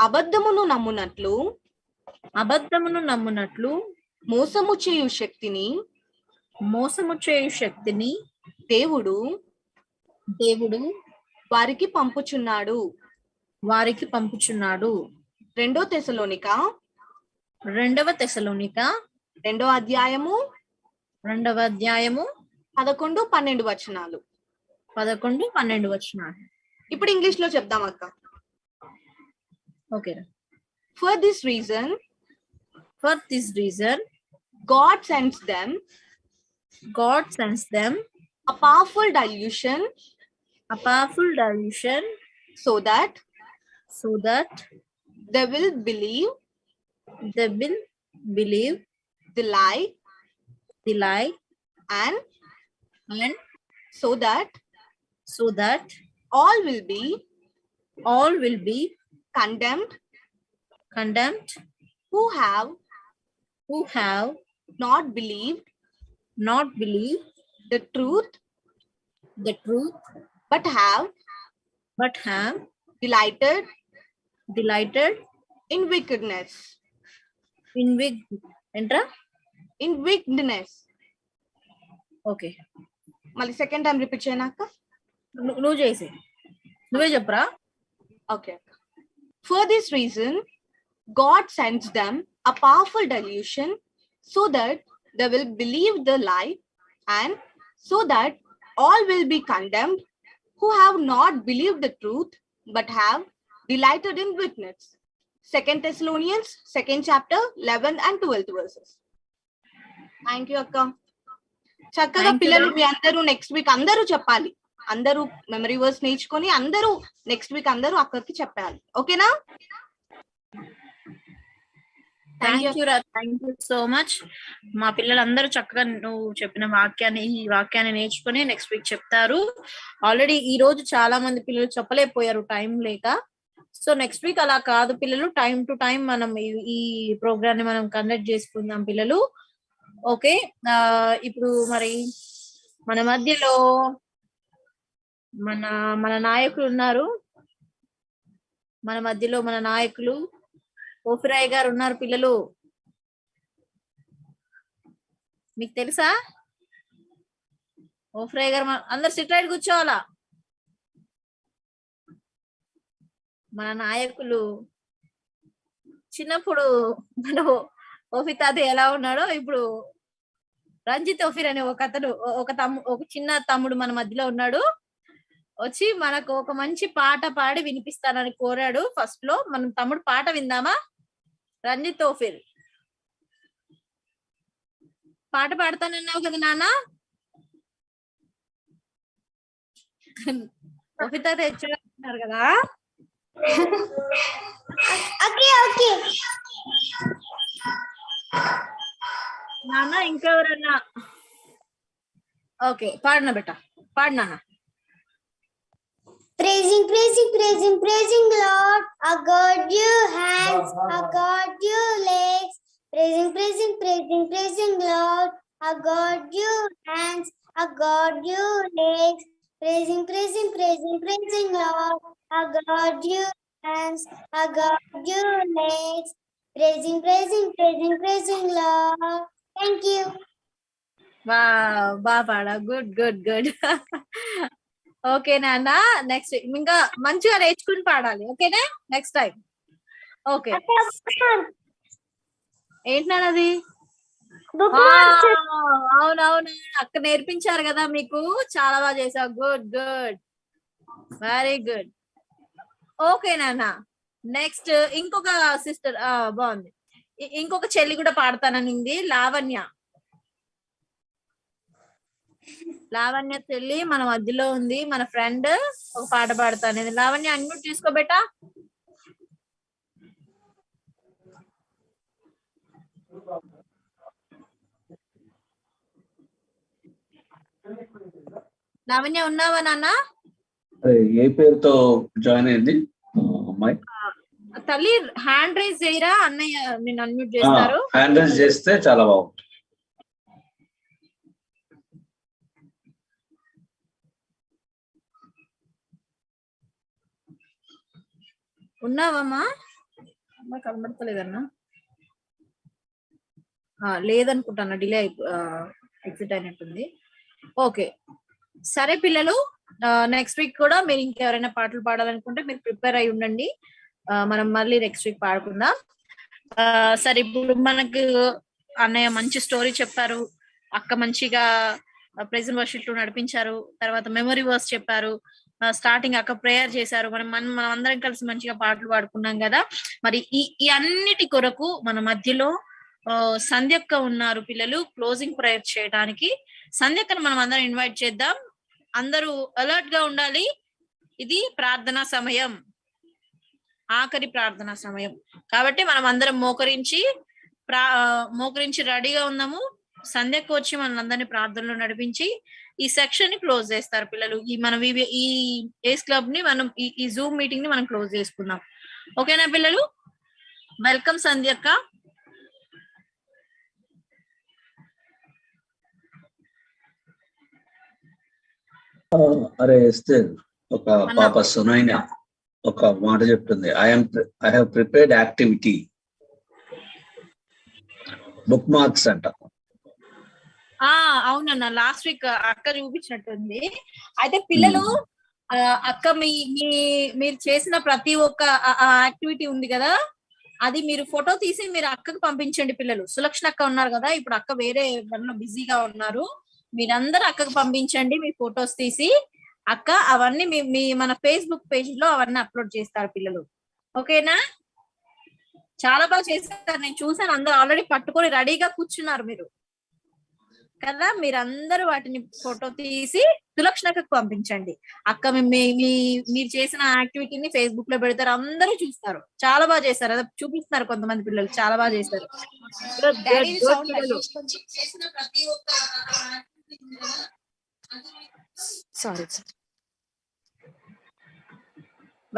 అబద్ధమును నమ్మునట్లు మోసము చేయు శక్తిని దేవుడు వారికి పంపుచున్నాడు. 2 తెసలోనిక 2వ అధ్యాయము 11-12 వచనాలు. 11-12 వచనాలు. ఇప్పుడు ఇంగ్లీష్ లో చెప్దాం అక్క. Okay. For this reason God sends them a powerful delusion so that they will believe the lie and so that all will be condemned who have not believed the truth but have delighted in wickedness. In wickedness. Okay. మళ్ళీ second time repeat చేయనాక నువ్వు చేసి నువ్వే చెప్పరా. Okay. For this reason, God sends them a powerful delusion so that they will believe the lie, and so that all will be condemned who have not believed the truth but have delighted in witness. 2 Thessalonians 2nd chapter 11th and 12th verses. Thank you akka. చక్కగా పిల్లలు మీ అందరూ next week అందరూ చెప్పాలి. అందరూ memory verse నేర్చుకొని అందరూ next week అందరూ అక్కడికి చెప్పాలి. ఓకేనా? Thank you so much. మా పిల్లలందరూ చక్కగా నువ్వు చెప్పిన ఈ వాక్యాన్ని నేర్చుకుని నెక్స్ట్ వీక్ చెప్తారు. ఆల్రెడీ ఈ రోజు చాలా మంది పిల్లలు చెప్పలేకపోయారు టైం లేక. సో నెక్స్ట్ వీక్ అలా కాదు పిల్లలు, టైం టు టైం మనం ఈ ప్రోగ్రామ్ ని మనం కండక్ట్ చేసుకుందాం పిల్లలు. ఓకే. ఇప్పుడు మరి మన మధ్యలో మన నాయకులు ఉన్నారు. మన మధ్యలో మన నాయకులు ఓఫిరాయ్ గారు ఉన్నారు పిల్లలు. మీకు తెలుసా ఓఫిరాయ్ గారు? అందరు సిట్ రైట్ కూర్చోవాలా. మన నాయకులు చిన్నప్పుడు మన ఓఫితాది ఎలా ఉన్నాడో ఇప్పుడు రంజిత్ ఓఫిర్ అనే ఒక అతడు ఒక చిన్న తమ్ముడు మన మధ్యలో ఉన్నాడు. వచ్చి మనకు ఒక మంచి పాట పాడి వినిపిస్తానని కోరాడు. ఫస్ట్ లో మనం తమ్ముడు పాట విందామా? రంజిత్ ఓఫిర్ పాట పాడతానన్నావు కదా నాన్న. ఓఫితా తెచ్చారు కదా నాన్న. ఇంకెవరన్నా? ఓకే పాడనా బెట్ట, పాడినా. Praising, praising, praising, praising Lord. I got you hands, I got you legs. Praising, praising, praising, praising Lord. I got you hands, I got you legs. Praising, praising, praising, praising Lord. I got you hands, I got you legs. Praising, praising, praising, praising Lord. Thank you. Wow, బాగా good good good. Okay నాన్న, next ఇంకా మంచిగా నేర్చుకుని పాడాలి. ఓకేనా? Next time. Okay. ఏంటి నాన్న అది? అవునవును, అక్క నేర్పించారు కదా మీకు. చాలా బాగా చేసావు. Good good, very good. Okay నాన్న. నెక్స్ట్ ఇంకొక సిస్టర్ బాగుంది. ఇంకొక చెల్లి కూడా పాడతాననింది, లావణ్య. లావణ్య చెల్లి మన మధ్యలో ఉంది, మన ఫ్రెండ్. ఒక పాట పాడతానేది. లావణ్య అన్మ్యూట్ తీసుకోబెట్టా. లావణ్య ఉన్నావా నాన్న? ఏ పేరుతో జాయిన్ అయింది అమ్మాయి? తల్లి హ్యాండ్ రైజ్ చేయరా, అన్నయ్య నేను అన్మ్యూట్ చేస్తారు. హ్యాండ్ రైజ్ చేస్తే చాలా బాగుంది. ఉన్నావమ్మా? కనబడతలేదన్నా. లేదనుకుంటాను, డిలే ఎగ్జిట్ అయినట్టుంది. ఓకే సరే పిల్లలు, నెక్స్ట్ వీక్ కూడా మీరు ఇంకెవరైనా పాటలు పాడాలనుకుంటే మీరు ప్రిపేర్ అయి ఉండండి. మనం మళ్ళీ నెక్స్ట్ వీక్ పాడుకుందాం. సరే, ఇప్పుడు మనకు అన్నయ్య మంచి స్టోరీ చెప్పారు, అక్క మంచిగా ప్రెజెంట్ వర్షిప్ నడిపించారు, తర్వాత మెమరీ వర్స్ చెప్పారు, స్టార్టింగ్ అక్క ప్రేయర్ చేశారు. మనం అందరం కలిసి మంచిగా పాటలు పాడుకున్నాం కదా. మరి ఈ అన్నిటి కొరకు మన మధ్యలో సంధ్యక్క ఉన్నారు పిల్లలు, క్లోజింగ్ ప్రేయర్ చేయడానికి. సంధ్యక్కను మనం అందరం ఇన్వైట్ చేద్దాం. అందరూ అలర్ట్ గా ఉండాలి. ఇది ప్రార్థనా సమయం, ఆఖరి ప్రార్థనా సమయం కాబట్టి మనం అందరం మోకరించి రెడీగా ఉన్నాము. సంధ్యకు వచ్చి మన అందరినీ ప్రార్థనలో నడిపించి ఈ సెక్షన్ ని క్లోజ్ చేస్తారు పిల్లలు. ఈ ఏస్ క్లబ్ ని మనం ఈ జూమ్ మీటింగ్ ని మనం క్లోజ్ చేసుకుందాం. ఓకేనా పిల్లలు? వెల్కమ్ సంధ్యక్క. అరే ఎస్తేర్, ఒక పాప సునైన ఒక మాట చెప్తుంది. I have prepared activity, book marks అంట. అవునన్నా లాస్ట్ వీక్ అక్క చూపించినట్టుంది. అయితే పిల్లలు అక్క మీరు చేసిన ప్రతి ఒక్క యాక్టివిటీ ఉంది కదా, అది మీరు ఫోటో తీసి మీరు అక్కకు పంపించండి. పిల్లలు సులక్షణ అక్క ఉన్నారు కదా, ఇప్పుడు అక్క వేరే పనిలో బిజీగా ఉన్నారు, మీరందరూ అక్కకు పంపించండి మీ ఫొటోస్ తీసి. అక్క అవన్నీ మీ మన ఫేస్బుక్ పేజ్ లో అవన్నీ అప్లోడ్ చేస్తారు పిల్లలు. ఓకేనా? చాలా బాగా చేస్తారు, నేను చూసాను. అందరూ ఆల్రెడీ పట్టుకొని రెడీగా కూర్చున్నారు మీరు కదా. మీరందరూ వాటిని ఫోటో తీసి సులక్షణకు పంపించండి. అక్క మీరు చేసిన యాక్టివిటీని ఫేస్బుక్ లో పెడతారు, అందరూ చూస్తారు. చాలా బాగా చేస్తారు, అదే చూపిస్తున్నారు కొంతమంది పిల్లలు, చాలా బాగా చేస్తారు.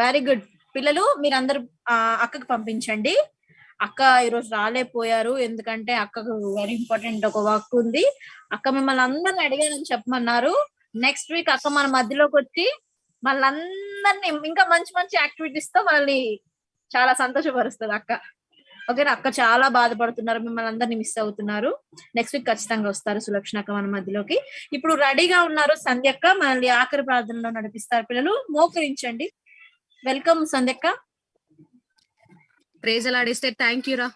వెరీ గుడ్ పిల్లలు, మీరందరూ అక్కకు పంపించండి. అక్క ఈరోజు రాలేకపోయారు, ఎందుకంటే అక్కకు వెరీ ఇంపార్టెంట్ ఒక వర్క్ ఉంది. అక్క మిమ్మల్ని అందరిని అడిగానని చెప్పమన్నారు. నెక్స్ట్ వీక్ అక్క మన మధ్యలోకి వచ్చి మళ్ళందరినీ ఇంకా మంచి మంచి యాక్టివిటీస్ తో మనల్ని చాలా సంతోషపరుస్తుంది అక్క. ఓకేనా? అక్క చాలా బాధపడుతున్నారు, మిమ్మల్ని అందరినీ మిస్ అవుతున్నారు. నెక్స్ట్ వీక్ ఖచ్చితంగా వస్తారు సులక్షణ అక్క మన మధ్యలోకి. ఇప్పుడు రెడీగా ఉన్నారు సంధ్యక్క, మనల్ని ఆఖరి ప్రార్థనలో నడిపిస్తారు. పిల్లలు మోకరించండి. వెల్కమ్ సంధ్యక్క. ప్రైజ్ అలాడిస్తే థ్యాంక్ యూ రా.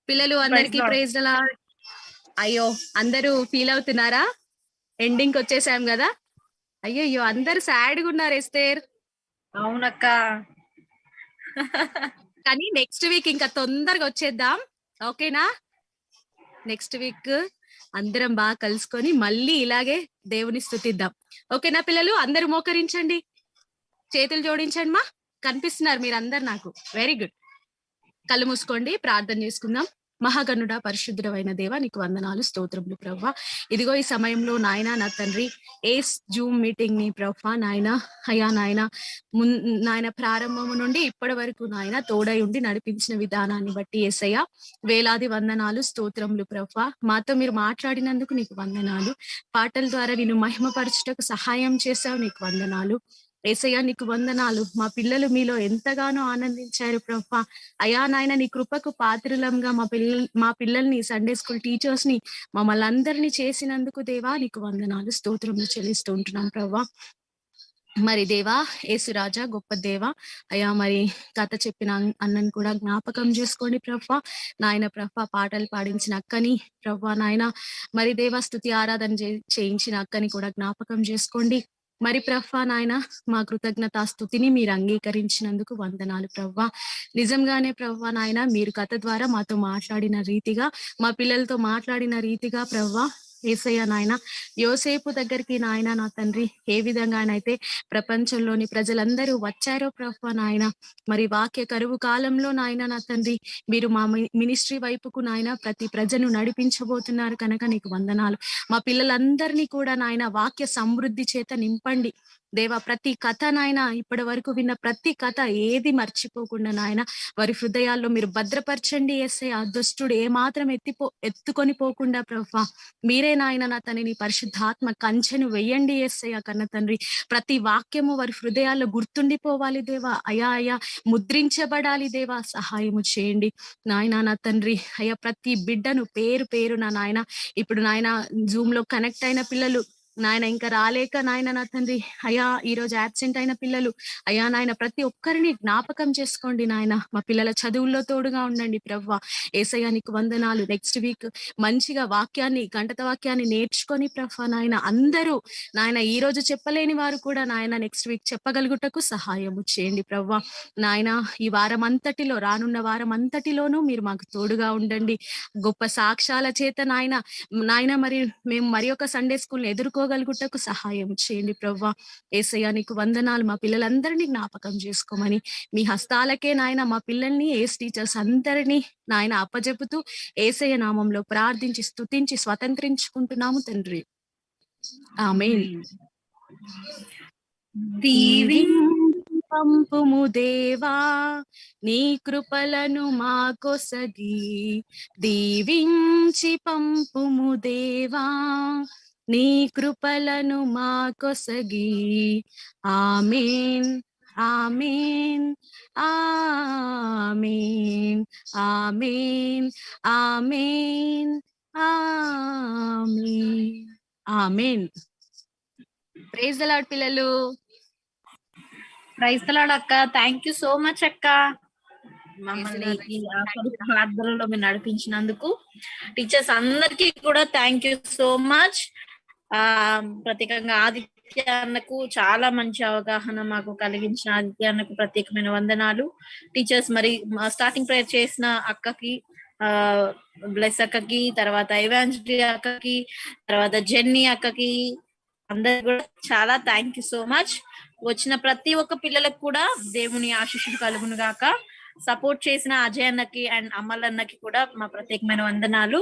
పిల్లలు అందరికి ప్రైజ్ అలా. అయ్యో అందరూ ఫీల్ అవుతున్నారా? ఎండింగ్ వచ్చేసాం కదా. అయ్యో అందరు సాడ్ గా ఉన్నారు ఎస్తేర్. అవునక్క, కానీ నెక్స్ట్ వీక్ ఇంకా తొందరగా వచ్చేద్దాం. ఓకేనా? నెక్స్ట్ వీక్ అందరం బాగా కలుసుకొని మళ్ళీ ఇలాగే దేవుని స్తుతిద్దాం. ఓకేనా పిల్లలు? అందరూ మోకరించండి, చేతులు జోడించండి. మా కనిపిస్తున్నారు మీరు అందరు నాకు. Very good. కళ్ళు మూసుకోండి, ప్రార్థన చేసుకుందాం. మహాగణుడా, పరిశుద్ధుడైన దేవా, నీకు వందనాలు, స్తోత్రములు ప్రభువా. ఇదిగో ఈ సమయంలో నాయన నా తండ్రి జూమ్ మీటింగ్ ని ప్రభువా నాయన అయ్యా నాయన ప్రారంభము నుండి ఇప్పటి వరకు నాయన తోడై ఉండి నడిపించిన విధానాన్ని బట్టి యేసయ్య వేలాది వందనాలు, స్తోత్రములు ప్రభువా. మాతో మీరు మాట్లాడినందుకు నీకు వందనాలు. పాటల ద్వారా నేను మహిమపరచుటకు సహాయం చేశావు, నీకు వందనాలు. యేసయ్య నీకు వందనాలు. మా పిల్లలు మీలో ఎంతగానో ఆనందించారు ప్రభువా. అయా నాయన నీ కృపకు పాత్రులంగా మా పిల్లల్ని, సండే స్కూల్ టీచర్స్ ని, మమ్మల్ని అందరినీ చేసినందుకు దేవా నీకు వందనాలు, స్తోత్రములు చెల్లిస్తూ ఉంటున్నాం ప్రభువా. మరి దేవా యేసురాజా, గొప్ప దేవా అయ్యా, మరి కథ చెప్పిన అన్నను కూడా జ్ఞాపకం చేసుకోండి ప్రభువా. నాయన ప్రభువా, పాటలు పాడించిన అక్కని ప్రభువా నాయన, మరి దేవా స్తుతి ఆరాధన చేయించిన అక్కని కూడా జ్ఞాపకం చేసుకోండి. మరి ప్రభువా నాయన, మా కృతజ్ఞతా స్తుతిని మీరు అంగీకరించినందుకు వందనాలు ప్రభువా. నిజంగానే ప్రభువా నాయన, మీరు కథ ద్వారా మాతో మాట్లాడిన రీతిగా, మా పిల్లలతో మాట్లాడిన రీతిగా ప్రభువా యేసయ్య నాయన, యోసేపు దగ్గరికి నాయన నా తండ్రి ఏ విధంగానైతే ప్రపంచంలోని ప్రజలందరూ వచ్చారో ప్రభువా నాయన, మరి వాక్య కరువు కాలంలో నాయన నా తండ్రి మీరు మా మినిస్ట్రీ వైపుకు నాయన ప్రతి ప్రజను నడిపించబోతున్నారు కనుక నీకు వందనాలు. మా పిల్లలందరినీ కూడా నాయన వాక్య సమృద్ధి చేత నింపండి దేవా. ప్రతి కథ నాయన, ఇప్పటి వరకు విన్న ప్రతి కథ ఏది మర్చిపోకుండా నాయన వారి హృదయాల్లో మీరు భద్రపరచండి యేసయ్య. దుష్టుడు ఏ మాత్రం ఎత్తుకొని పోకుండా ప్రభువా మీరే నాయన నా తండ్రి పరిశుద్ధాత్మ కంచెను వెయ్యండి యేసయ్య కన్న తండ్రి. ప్రతి వాక్యము వారి హృదయాల్లో గుర్తుండిపోవాలి దేవా. అయా ముద్రించబడాలి దేవా, సహాయము చేయండి నాయన నా తండ్రి. అయ్యా ప్రతి బిడ్డను పేరు పేరున నాయన, ఇప్పుడు నాయన జూమ్ లో కనెక్ట్ అయిన పిల్లలు నాయన, ఇంకా రాలేక నాయన నా తండ్రి అయ్యా ఈ రోజు యాబ్సెంట్ అయిన పిల్లలు అయ్యా నాయన, ప్రతి ఒక్కరిని జ్ఞాపకం చేసుకోండి నాయన. మా పిల్లల చదువుల్లో తోడుగా ఉండండి ప్రభువా. యేసయ్య నీకు వందనాలు. నెక్స్ట్ వీక్ మంచిగా వాక్యాన్ని, గంటత వాక్యాన్ని నేర్చుకొని ప్రభువా నాయన, అందరూ నాయన ఈ రోజు చెప్పలేని వారు కూడా నాయన నెక్స్ట్ వీక్ చెప్పగలుగుటకు సహాయము చేయండి ప్రభువా నాయన. ఈ వారం అంతటిలో, రానున్న వారం అంతటిలోనూ మీరు మాకు తోడుగా ఉండండి. గొప్ప సాక్ష్యాల చేత నాయన మరి మేము మరి ఒక సండే స్కూల్ ఎదుర్కోగలుగుటకు సహాయం చేయండి ప్రభువా. యేసయ్య నీకు వందనాలు. మా పిల్లలందరినీ జ్ఞాపకం చేసుకోమని మీ హస్తాలకే నాయన మా పిల్లల్ని, ఏస్ టీచర్స్ అందరినీ నాయన అప్పజెపుతూ యేసయ్య నామంలో ప్రార్థించి స్తుతించి స్వతంత్రించుకుంటున్నాము తండ్రి. ఆమేన్. పంపుము దేవా నీ కృపలను మాకొసగి, దీవించి పంపుము దేవా నీ కృపలను మాకొసగి. ఆమేన్ ఆమేన్ ఆమేన్ ఆమేన్ ఆమేన్ ఆమేన్. ఆమేన్. ప్రైజ్ ది లార్డ్ పిల్లలు. ప్రైజ్ ది లార్డ్ అక్క. థ్యాంక్ యూ సో మచ్ అక్క, మమ్మల్ని ఈ ఆఖరి ప్రార్థనలో మీరు నడిపించినందుకు. టీచర్స్ అందరికీ కూడా థ్యాంక్ యూ సో మచ్. ప్రత్యేకంగా ఆదిత్య అన్నకు చాలా మంచి అవగాహన మాకు కలిగించిన ఆదిత్య అన్నకు ప్రత్యేకమైన వందనాలు. టీచర్స్ మరి స్టార్టింగ్ ప్రేయర్ చేసిన అక్కకి, బ్లెస్ అక్కకి, తర్వాత ఎవాంజలి అక్కకి, తర్వాత జెన్నీ అక్కకి, అందరు కూడా చాలా థ్యాంక్ యూ సో మచ్. వచ్చిన ప్రతి ఒక్క పిల్లలకు కూడా దేవుని ఆశీస్సులు కలుగును గాక. సపోర్ట్ చేసిన అజయ్ అన్నకి అండ్ అమల్ అన్నకి కూడా మా ప్రత్యేకమైన వందనాలు.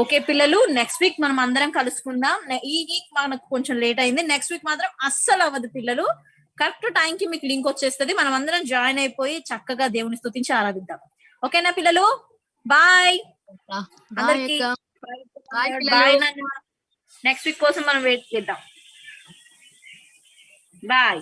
ఓకే పిల్లలు, నెక్స్ట్ వీక్ మనం అందరం కలుసుకుందాం. ఈ వీక్ మనకు కొంచెం లేట్ అయింది, నెక్స్ట్ వీక్ మాత్రం అస్సలు అవ్వదు పిల్లలు. కరెక్ట్ టైం కి మీకు లింక్ వచ్చేస్తుంది, మనం అందరం జాయిన్ అయిపోయి చక్కగా దేవుని స్తుతించి ఆరాధిద్దాం. ఓకేనా పిల్లలు? బాయ్ అందరికి. బాయ్ నాన్న. నెక్స్ట్ వీక్ కోసం మనం వెయిట్ చేద్దాం. బాయ్.